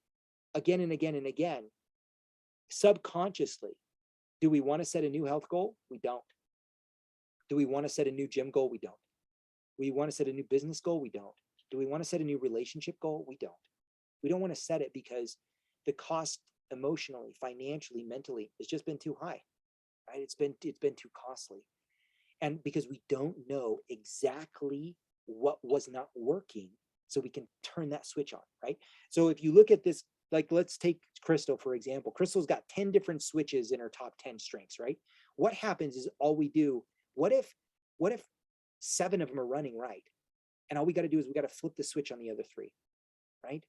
again and again and again, subconsciously, do we want to set a new health goal? We don't. Do we want to set a new gym goal? We don't. We want to set a new business goal? We don't. Do we want to set a new relationship goal? We don't. We don't want to set it because the cost emotionally, financially, mentally has just been too high, right? It's been too costly. And because we don't know exactly what was not working, so we can turn that switch on, right? So if you look at this, like let's take Crystal, for example. Crystal's got 10 different switches in her top 10 strengths, right? What happens is all we do, what if 7 of them are running right? And all we got to do is we got to flip the switch on the other 3, right?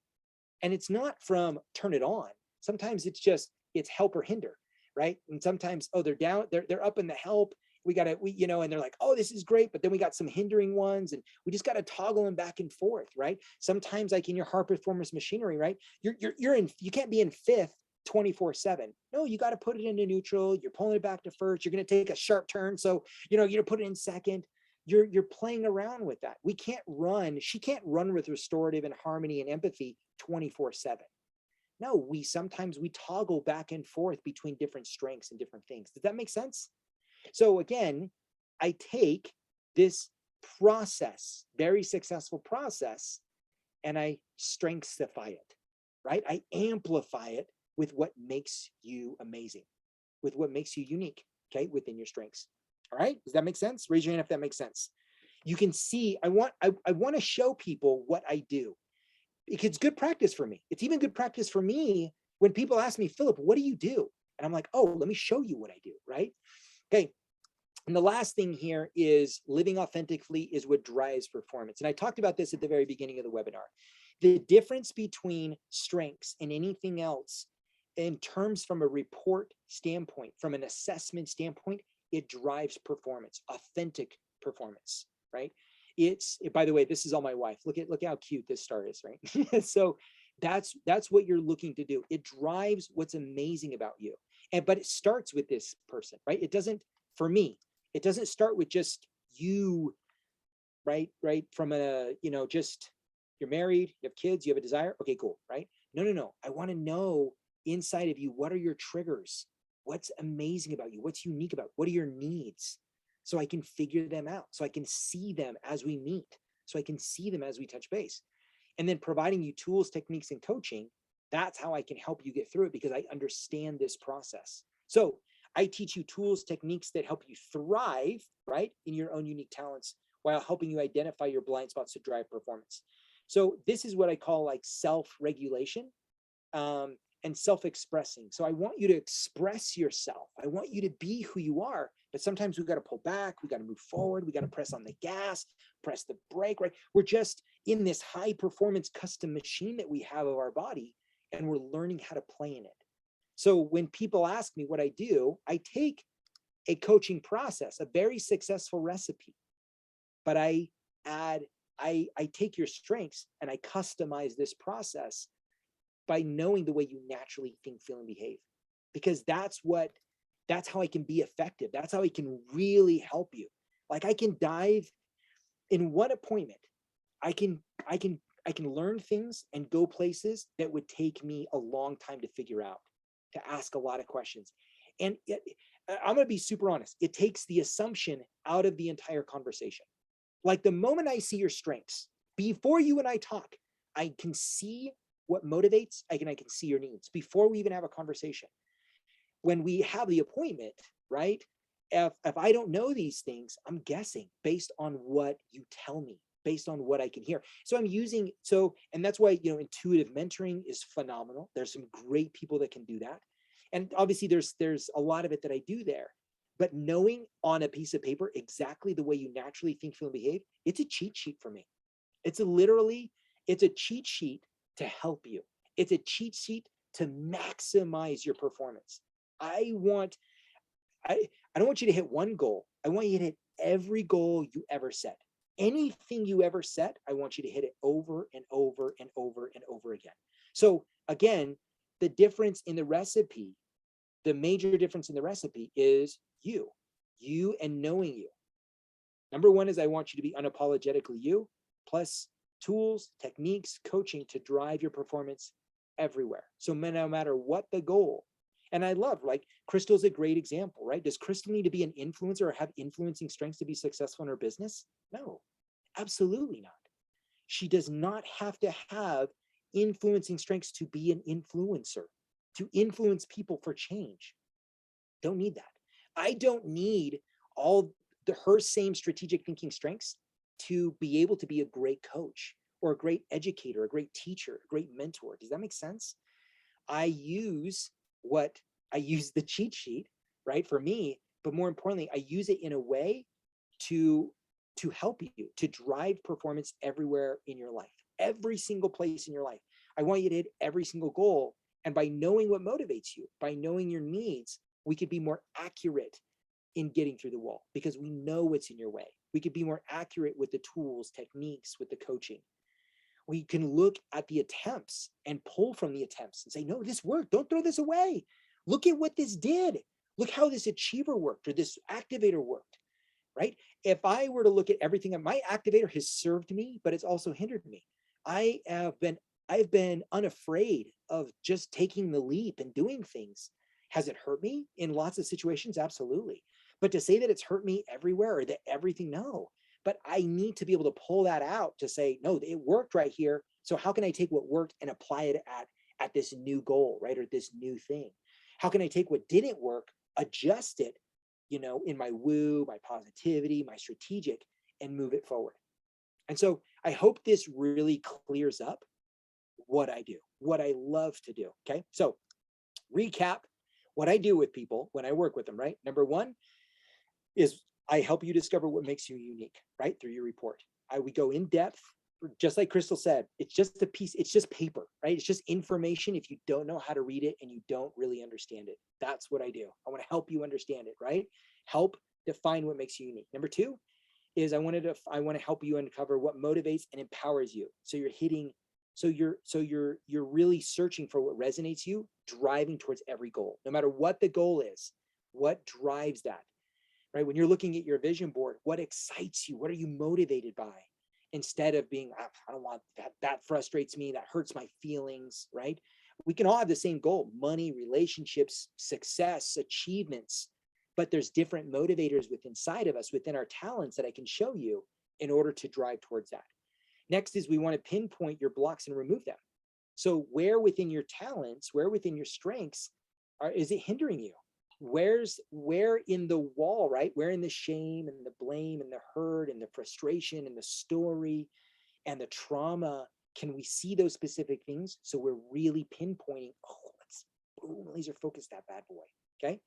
And it's not from turn it on. Sometimes it's help or hinder, right? And sometimes, oh, they're down, they're up in the help. And they're like, oh, this is great. But then we got some hindering ones and we just got to toggle them back and forth, right? Sometimes like in your heart performance machinery, right? You can't be in 5th 24/7. No, you got to put it into neutral. You're pulling it back to first. You're going to take a sharp turn. So, you're put it in second. You're playing around with that. She can't run with restorative and harmony and empathy 24/7. No, we toggle back and forth between different strengths and different things. Does that make sense? So again, I take this process, very successful process, and I strengthify it, right? I amplify it with what makes you amazing, with what makes you unique, okay, within your strengths. All right, does that make sense? Raise your hand if that makes sense. You can see, I want to show people what I do. It's good practice for me. It's even good practice for me when people ask me, Philip, what do you do? And I'm like, oh, let me show you what I do, right? Okay. And the last thing here is living authentically is what drives performance. And I talked about this at the very beginning of the webinar. The difference between strengths and anything else in terms from a report standpoint, from an assessment standpoint, it drives performance, authentic performance, right? By the way, this is all my wife. Look how cute this star is, right? So that's what you're looking to do. It drives what's amazing about you. But it starts with this person, right? For me, it doesn't start with just you, right? From just you're married, you have kids, you have a desire. Okay, cool, right? No. I want to know inside of you, what are your triggers? What's amazing about you? What's unique about you? What are your needs? So I can figure them out. So I can see them as we meet. So I can see them as we touch base. And then providing you tools, techniques, and coaching, that's how I can help you get through it, because I understand this process. So I teach you tools, techniques that help you thrive, right, in your own unique talents, while helping you identify your blind spots to drive performance. So this is what I call like self-regulation and self-expressing. So I want you to express yourself. I want you to be who you are, but sometimes we've got to pull back. We got to move forward. We got to press on the gas, press the brake, right? We're just in this high performance custom machine that we have of our body, and we're learning how to play in it. So when people ask me what I do, I take a coaching process, a very successful recipe, but I take your strengths and I customize this process by knowing the way you naturally think, feel, and behave, because that's how I can be effective. That's how I can really help you. Like I can dive in one appointment. I can learn things and go places that would take me a long time to figure out, to ask a lot of questions. And I'm going to be super honest. It takes the assumption out of the entire conversation. Like the moment I see your strengths, before you and I talk, I can see what motivates. I can see your needs before we even have a conversation. When we have the appointment, right? If I don't know these things, I'm guessing based on what you tell me, based on what I can hear. So and that's why, intuitive mentoring is phenomenal. There's some great people that can do that. And obviously there's a lot of it that I do there, but knowing on a piece of paper exactly the way you naturally think, feel, and behave, it's a cheat sheet for me. It's a cheat sheet to help you. It's a cheat sheet to maximize your performance. I don't want you to hit one goal. I want you to hit every goal you ever set. Anything you ever set, I want you to hit it over and over and over and over again. So again, the difference in the recipe, the major difference in the recipe is you and knowing you. Number one is I want you to be unapologetically you, plus tools, techniques, coaching to drive your performance everywhere. So no matter what the goal, and I love, like, Crystal's a great example, right? Does Crystal need to be an influencer or have influencing strengths to be successful in her business? No, absolutely not. She does not have to have influencing strengths to be an influencer, to influence people for change. Don't need that. I don't need her same strategic thinking strengths to be able to be a great coach or a great educator, a great teacher, a great mentor. Does that make sense? I use the cheat sheet, right, for me, but more importantly, I use it in a way to help you to drive performance everywhere in your life, every single place in your life. I want you to hit every single goal. And by knowing what motivates you, by knowing your needs, we could be more accurate in getting through the wall because we know what's in your way. We could be more accurate with the tools, techniques, with the coaching. we can look at the attempts and pull from the attempts and say, no, this worked. Don't throw this away. Look at what this did. Look how this achiever worked or this activator worked, right? If I were to look at everything, my activator has served me, but it's also hindered me. I've been unafraid of just taking the leap and doing things. Has it hurt me in lots of situations? Absolutely. But to say that it's hurt me everywhere or that everything, no. But I need to be able to pull that out to say, no, it worked right here. So how can I take what worked and apply it at this new goal, right? Or this new thing? How can I take what didn't work, adjust it, in my woo, my positivity, my strategic, and move it forward? And so I hope this really clears up what I do, what I love to do. Okay. So recap what I do with people when I work with them, right? Number one is I help you discover what makes you unique, right? Through your report. We go in depth, just like Crystal said, it's just a piece, it's just paper, right? It's just information if you don't know how to read it and you don't really understand it. That's what I do. I want to help you understand it, right? Help define what makes you unique. Number two is I want to help you uncover what motivates and empowers you. So you're really searching for what resonates you, driving towards every goal, no matter what the goal is, what drives that, right? When you're looking at your vision board, what excites you? What are you motivated by? Instead of being, I don't want that, that frustrates me, that hurts my feelings, right? We can all have the same goal: money, relationships, success, achievements, but there's different motivators within inside of us, within our talents, that I can show you in order to drive towards that. Next is we want to pinpoint your blocks and remove them. So where within your talents, where within your strengths is it hindering you? Where in the wall, right? Where in the shame and the blame and the hurt and the frustration and the story and the trauma can we see those specific things? So we're really pinpointing, let's boom, laser focus that bad boy. Okay.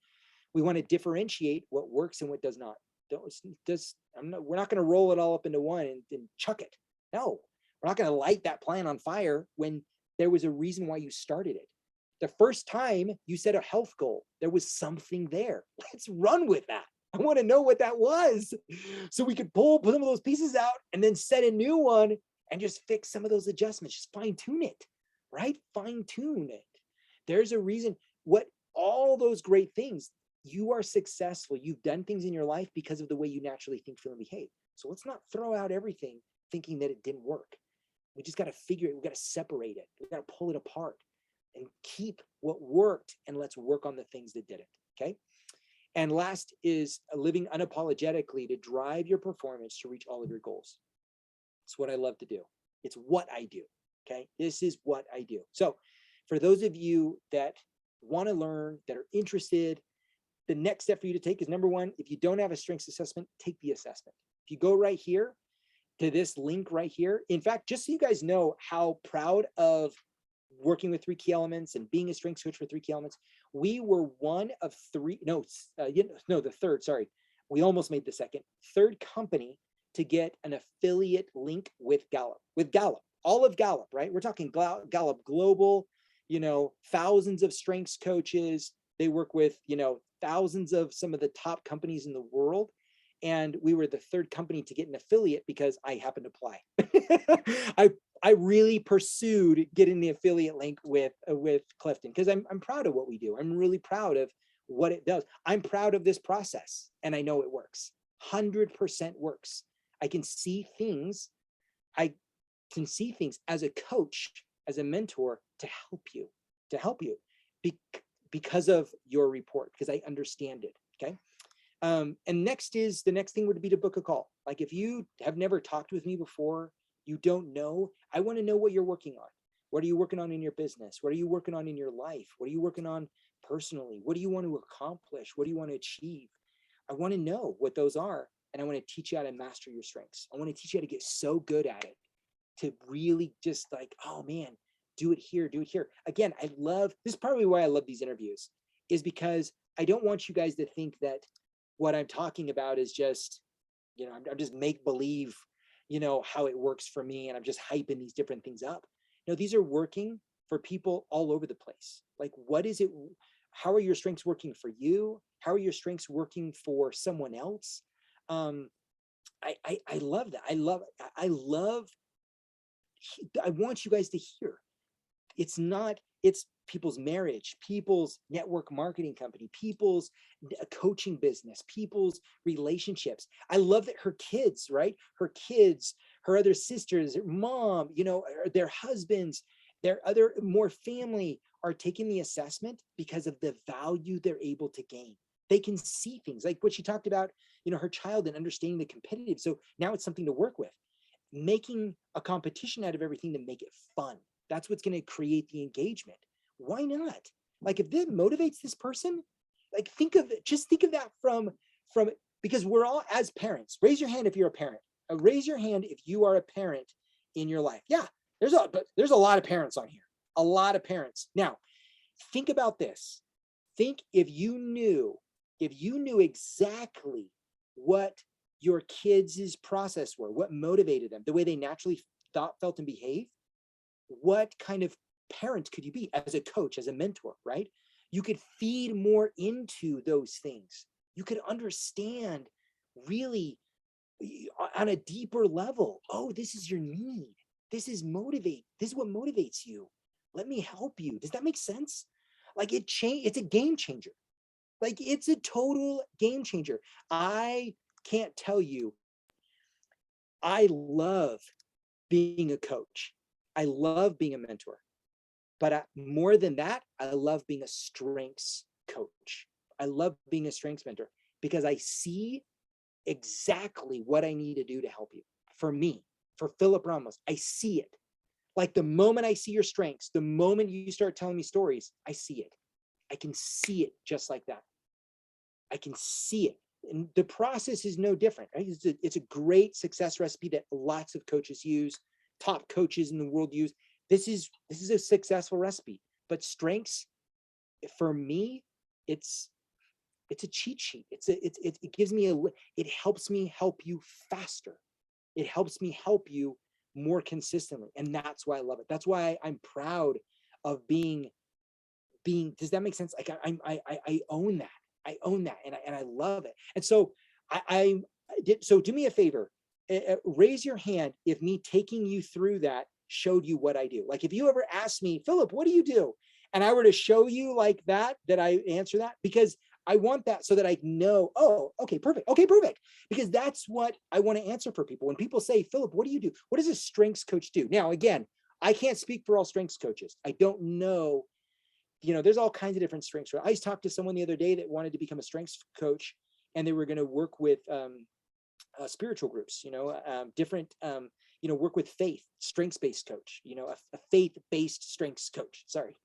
We want to differentiate what works and what does not. We're not going to roll it all up into one and chuck it. No, we're not going to light that plan on fire when there was a reason why you started it. The first time you set a health goal, there was something there. Let's run with that. I want to know what that was so we could pull some of those pieces out and then set a new one and just fix some of those adjustments, just fine tune it, right? Fine tune it. There's a reason all those great things, you are successful. You've done things in your life because of the way you naturally think, feel, and behave. So let's not throw out everything thinking that it didn't work. We just got to figure it. We got to separate it. We got to pull it apart and keep what worked, and let's work on the things that didn't. Okay. And last is living unapologetically to drive your performance to reach all of your goals. It's what I love to do. It's what I do. Okay. This is what I do. So for those of you that want to learn, that are interested, the next step for you to take is, number one, if you don't have a strengths assessment, take the assessment. If you go right here to this link right here, in fact, just so you guys know how proud of working with 3 key elements and being a strengths coach for 3 key elements, we were one of 3, the third, sorry. We almost made the third company to get an affiliate link with Gallup, all of Gallup, right? We're talking Gallup Global, thousands of strengths coaches. They work with, thousands of some of the top companies in the world. And we were the third company to get an affiliate because I happened to apply. I really pursued getting the affiliate link with Clifton because I'm proud of what we do. I'm really proud of what it does. I'm proud of this process, and I know it works. 100% works. I can see things. I can see things as a coach, as a mentor, to help you because of your report, because I understand it. Okay. And the next thing would be to book a call. Like if you have never talked with me before, you don't know, I want to know what you're working on. What are you working on in your business? What are you working on in your life? What are you working on personally? What do you want to accomplish? What do you want to achieve? I want to know what those are. And I want to teach you how to master your strengths. I want to teach you how to get so good at it to really just like, oh man, do it here. Again, this is probably why I love these interviews, is because I don't want you guys to think that what I'm talking about is just, I'm just make believe, how it works for me. And I'm just hyping these different things up. No, these are working for people all over the place. Like, what is it? How are your strengths working for you? How are your strengths working for someone else? I love that. I love I want you guys to hear, it's people's marriage, people's network marketing company, people's coaching business, people's relationships. I love that her kids, right? Her kids, her other sisters, her mom, their husbands, their other more family are taking the assessment because of the value they're able to gain. They can see things like what she talked about, her child and understanding the competitive. So now it's something to work with, making a competition out of everything to make it fun. That's what's going to create the engagement. Why not? Like if that motivates this person, like think of that from, because we're all, as parents, raise your hand if you're a parent. Raise your hand if you are a parent in your life. Yeah, there's a lot of parents on here, a lot of parents. Now, think about this. Think if you knew exactly what your kids' process were, what motivated them, the way they naturally thought, felt, and behaved, what kind of parent could you be as a coach, as a mentor, right? You could feed more into those things. You could understand really on a deeper level. Oh, this is your need. This is what motivates you. Let me help you. Does that make sense? Like it's a game changer. Like it's a total game changer. I can't tell you, I love being a coach. I love being a mentor. But more than that, I love being a strengths coach. I love being a strengths mentor because I see exactly what I need to do to help you. For me, for Philip Ramos, I see it. Like the moment I see your strengths, the moment you start telling me stories, I see it. I can see it just like that. I can see it. And the process is no different. Right? It's a great success recipe that lots of coaches use, top coaches in the world use. This is a successful recipe. But strengths, for me, it's a cheat sheet. It gives me it helps me help you faster. It helps me help you more consistently, and that's why I love it. That's why I'm proud of being. Does that make sense? Like I own that. I own that, and I love it. And so I did. So do me a favor, raise your hand if me taking you through that showed you what I do. Like if you ever asked me, Philip, what do you do? And I were to show you like that I answer that, because I want that so that I know, oh, okay, perfect. Okay, perfect. Because that's what I want to answer for people. When people say, Philip, what do you do? What does a strengths coach do? Now, again, I can't speak for all strengths coaches. I don't know. There's all kinds of different strengths. I just talked to someone the other day that wanted to become a strengths coach, and they were going to work with spiritual groups, different, work with faith, strengths-based coach, a faith-based strengths coach. Sorry.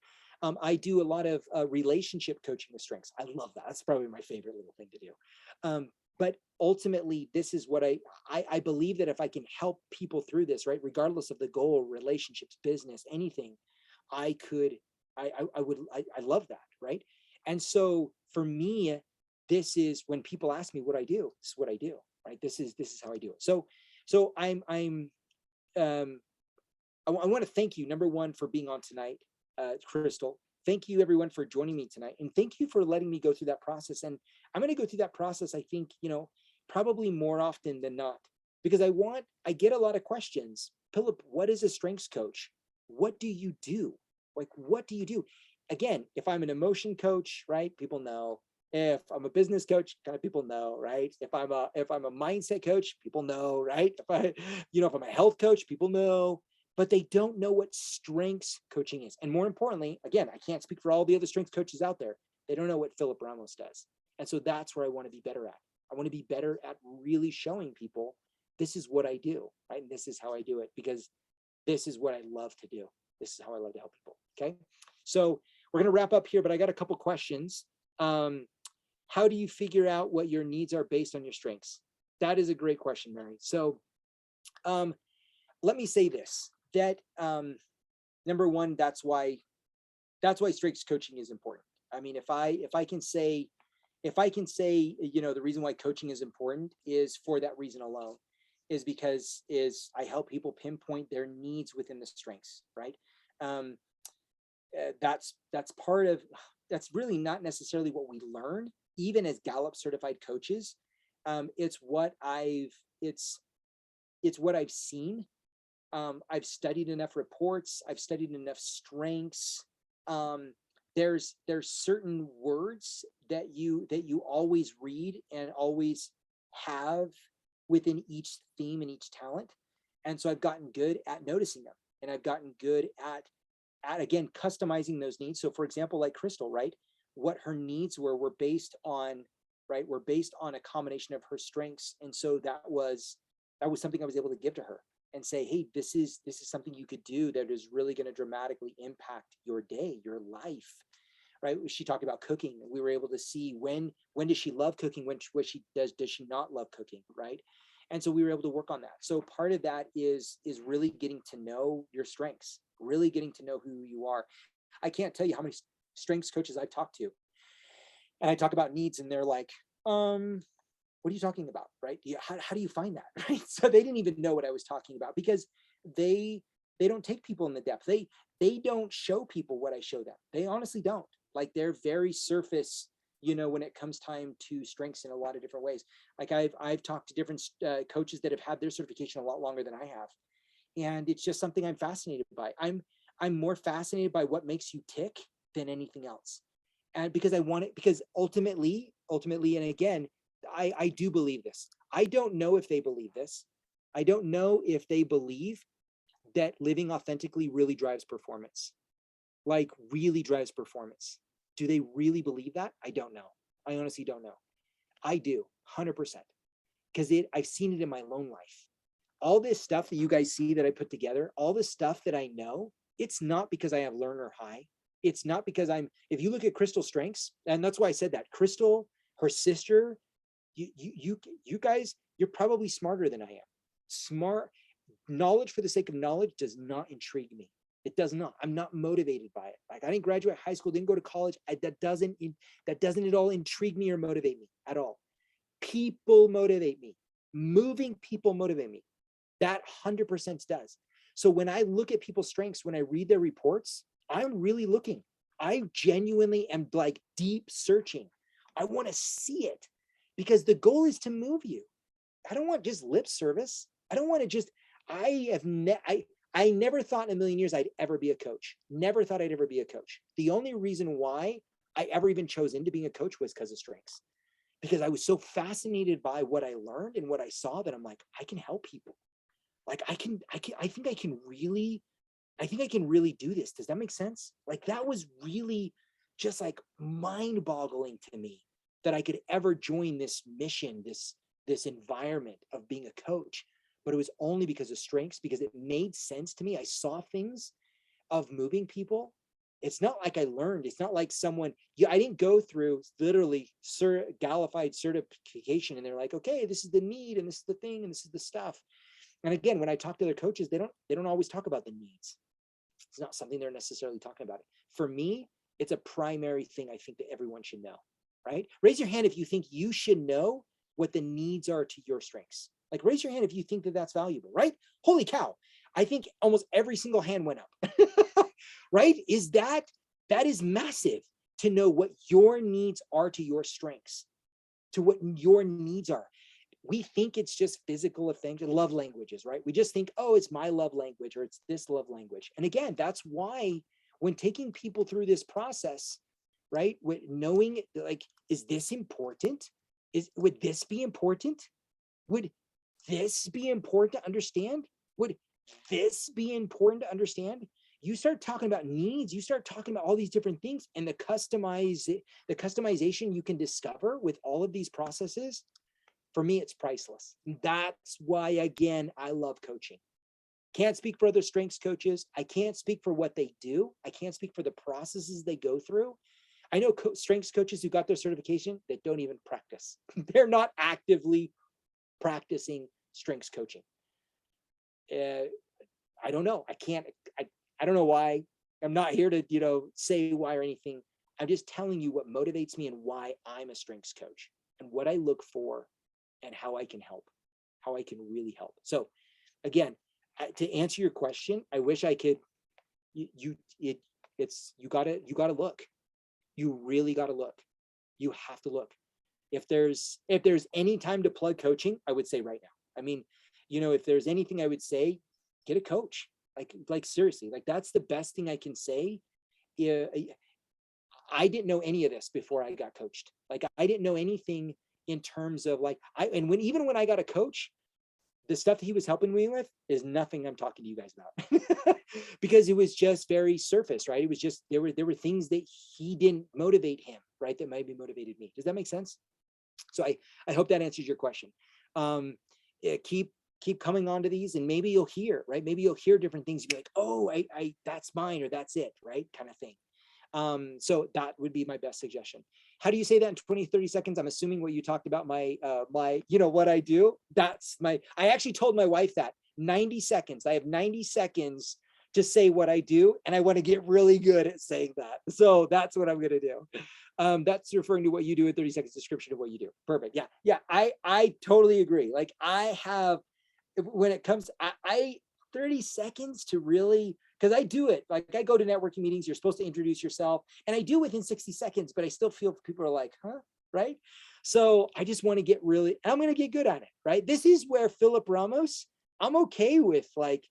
I do a lot of relationship coaching with strengths. I love that. That's probably my favorite little thing to do. But ultimately, this is what I believe, that if I can help people through this, right, regardless of the goal, relationships, business, anything, I love that, right? And so for me, this is when people ask me what I do. This is what I do, right? This is how I do it. So I want to thank you, number one, for being on tonight, Crystal. Thank you, everyone, for joining me tonight, and thank you for letting me go through that process. And I'm going to go through that process, I think, probably more often than not, because I get a lot of questions. Philip, what is a strengths coach? What do you do? Like, what do you do? Again, if I'm an emotion coach, right, people know. If I'm a business coach, kind of people know, right? If I'm a mindset coach, people know, right? If I'm a health coach, people know, but they don't know what strengths coaching is. And more importantly, again, I can't speak for all the other strengths coaches out there. They don't know what Philip Ramos does. And so that's where I want to be better at. I want to be better at really showing people this is what I do, right? And this is how I do it, because this is what I love to do. This is how I love to help people. Okay. So we're going to wrap up here, but I got a couple questions. How do you figure out what your needs are based on your strengths? That is a great question, Mary. So let me say this, that number one, that's why strengths coaching is important. I mean, if I can say, the reason why coaching is important is for that reason alone, is because I help people pinpoint their needs within the strengths, right? That's really not necessarily what we learn, even as Gallup certified coaches. It's what I've seen I've studied enough reports. I've studied enough strengths. Um, there's certain words that you always read and always have within each theme and each talent. And so I've gotten good at noticing them, and I've gotten good at again customizing those needs. So for example, like Crystal, right? What her needs were based on, right? Were based on a combination of her strengths. And so that was something I was able to give to her and say, hey, this is something you could do that is really going to dramatically impact your day, your life. Right? She talked about cooking, and we were able to see when does she love cooking, when what she does she not love cooking, right? And so we were able to work on that. So part of that is really getting to know your strengths, really getting to know who you are. I can't tell you how many strengths coaches I've talked to, and I talk about needs, and they're like, what are you talking about, right? How do you find that, right? So they didn't even know what I was talking about, because they don't take people in the depth. They don't show people what I show them. They honestly don't. Like, they're very surface, when it comes time to strengths in a lot of different ways. Like I've talked to different coaches that have had their certification a lot longer than I have, and it's just something I'm fascinated by. I'm more fascinated by what makes you tick than anything else, and because I want it, because ultimately, and again, I do believe this. I don't know if they believe this. I don't know if they believe that living authentically really drives performance, like really drives performance. Do they really believe that? I don't know. I honestly don't know. I do, 100%, because I've seen it in my own life. All this stuff that you guys see that I put together, all this stuff that I know, it's not because I have learner high. It's not because if you look at Crystal's strengths, and that's why I said that, Crystal, her sister, you guys, you're probably smarter than I am. Smart knowledge for the sake of knowledge does not intrigue me. It does not. I'm not motivated by it. Like, I didn't graduate high school, didn't go to college. That doesn't at all intrigue me or motivate me at all. People motivate me. Moving people motivate me. That 100% does. So when I look at people's strengths, when I read their reports, I'm really looking. I genuinely am like deep searching. I want to see it, because the goal is to move you. I don't want just lip service. I don't want to just, I never thought in a million years I'd ever be a coach. Never thought I'd ever be a coach. The only reason why I ever even chose into being a coach was because of strengths, because I was so fascinated by what I learned and what I saw that I'm like, I can help people. Like I think I can really do this. Does that make sense? Like, that was really just like mind boggling to me, that I could ever join this mission, this environment of being a coach. But it was only because of strengths, because it made sense to me. I saw things of moving people. It's not like I learned. It's not like I didn't go through literally Galified certification and they're like, okay, this is the need and this is the thing and this is the stuff. And again, when I talk to other coaches, they don't always talk about the needs. It's not something they're necessarily talking about. For me, it's a primary thing I think that everyone should know, right? Raise your hand if you think you should know what the needs are to your strengths. Like, raise your hand if you think that that's valuable, right? Holy cow. I think almost every single hand went up, right? That is massive, to know what your needs are to your strengths, to what your needs are. We think it's just physical things, love languages, right? We just think, oh, it's my love language, or it's this love language. And again, that's why when taking people through this process, right, with knowing, like, is this important? Would this be important? Would this be important to understand? Would this be important to understand? You start talking about needs, you start talking about all these different things, and the customization you can discover with all of these processes, for me, it's priceless. That's why, again, I love coaching. Can't speak for other strengths coaches. I can't speak for what they do. I can't speak for the processes they go through. I know strengths coaches who got their certification that don't even practice. They're not actively practicing strengths coaching. I don't know. I don't know why. I'm not here to, say why or anything. I'm just telling you what motivates me and why I'm a strengths coach and what I look for and how I can help, how I can really help. So again, to answer your question, I wish I could, you gotta look. You really gotta look. You have to look. If there's any time to plug coaching, I would say right now. I mean, if there's anything I would say, get a coach. Like seriously, like that's the best thing I can say. Yeah, I didn't know any of this before I got coached. Like I didn't know anything in terms of like even when I got a coach, the stuff that he was helping me with is nothing I'm talking to you guys about because it was just very surface, right? It was just there were things that he didn't motivate him, right? That maybe motivated me. Does that make sense? So I hope that answers your question. Yeah, keep coming on to these, and maybe you'll hear, right? Maybe you'll hear different things. You'll be like, oh, I that's mine, or that's it, right? Kind of thing. So that would be my best suggestion. How do you say that in 20, 30 seconds? I'm assuming what you talked about, my, what I do. I actually told my wife that 90 seconds, I have 90 seconds to say what I do. And I want to get really good at saying that. So that's what I'm going to do. That's referring to what you do in 30 seconds description of what you do. Perfect. Yeah. Yeah. I totally agree. Like I have, when it comes, I 30 seconds to really, because I do it. Like I go to networking meetings, you're supposed to introduce yourself, and I do within 60 seconds, but I still feel people are like, huh? Right? So I just want to get really, I'm going to get good at it, right? This is where Philip Ramos, I'm okay with like,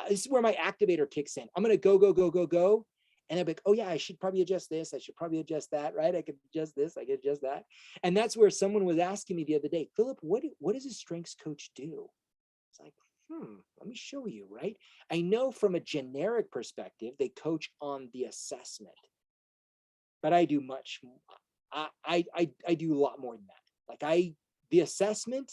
this is where my activator kicks in. I'm going to go. And I'm like, oh yeah, I should probably adjust this. I should probably adjust that, right? I could adjust this, I could adjust that. And that's where someone was asking me the other day, Philip, what does a strengths coach do? It's like, let me show you, right? I know from a generic perspective, they coach on the assessment, but I do much, I do a lot more than that. Like the assessment,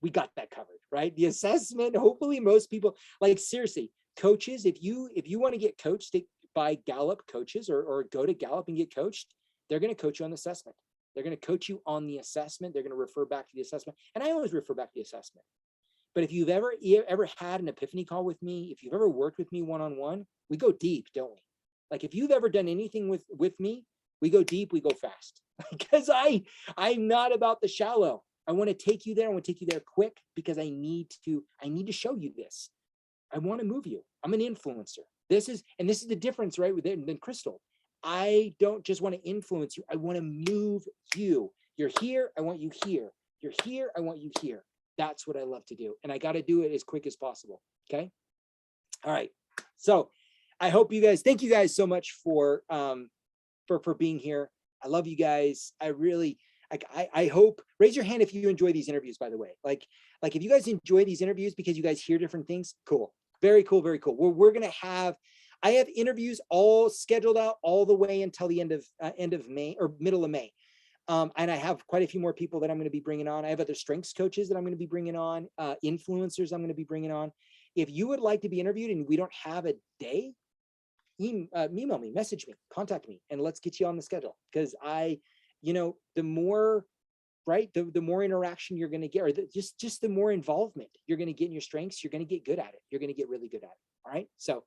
we got that covered, right? The assessment, hopefully most people, like seriously, coaches, if you want to get coached by Gallup coaches or go to Gallup and get coached, they're going to coach you on the assessment. They're going to coach you on the assessment. They're going to refer back to the assessment. And I always refer back to the assessment. But if you've ever had an epiphany call with me, if you've ever worked with me one-on-one, we go deep, don't we? Like if you've ever done anything with me, we go deep, we go fast. Because I'm not about the shallow. I want to take you there. I want to take you there quick because I need to show you this. I want to move you. I'm an influencer. This is the difference, right? Than Crystal. I don't just want to influence you. I want to move you. You're here. I want you here. You're here. I want you here. That's what I love to do. And I got to do it as quick as possible. Okay. All right. So I hope you guys, thank you guys so much for being here. I love you guys. I really, I hope, raise your hand if you enjoy these interviews, by the way. Like if you guys enjoy these interviews because you guys hear different things, cool. Very cool. Very cool. We're going to I have interviews all scheduled out all the way until the end of May or middle of May. And I have quite a few more people that I'm going to be bringing on. I have other strengths coaches that I'm going to be bringing on, influencers I'm going to be bringing on. If you would like to be interviewed and we don't have a day, email me, message me, contact me, and let's get you on the schedule. Because the more, right, the more interaction you're going to get, or just the more involvement you're going to get in your strengths, you're going to get good at it. You're going to get really good at it. All right. So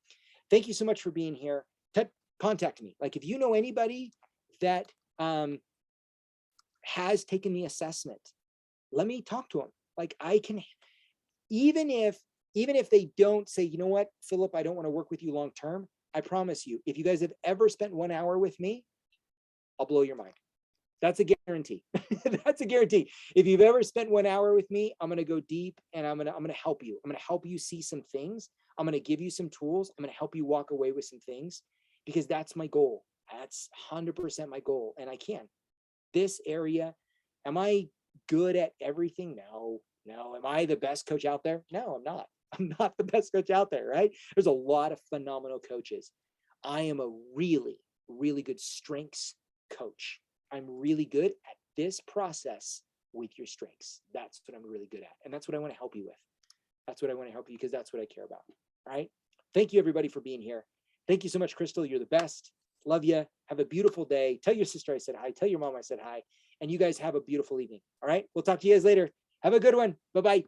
thank you so much for being here. Contact me. Like if you know anybody that, has taken the assessment, let me talk to them. Like I can, even if they don't say, you know what, Philip, I don't want to work with you long term, I promise you, if you guys have ever spent 1 hour with me, I'll blow your mind. That's a guarantee. That's a guarantee. If you've ever spent 1 hour with me, I'm going to go deep and I'm going to help you. I'm going to help you see some things. I'm going to give you some tools. I'm going to help you walk away with some things because that's my goal. That's 100% my goal. And I can. This area, am I good at everything? No. Am I the best coach out there? No, I'm not. I'm not the best coach out there, right? There's a lot of phenomenal coaches. I am a really, really good strengths coach. I'm really good at this process with your strengths. That's what I'm really good at. And that's what I want to help you with. That's what I want to help you because that's what I care about. All right. Thank you everybody for being here. Thank you so much, Crystal. You're the best. Love you. Have a beautiful day. Tell your sister I said hi. Tell your mom I said hi. And you guys have a beautiful evening. All right. We'll talk to you guys later. Have a good one. Bye-bye.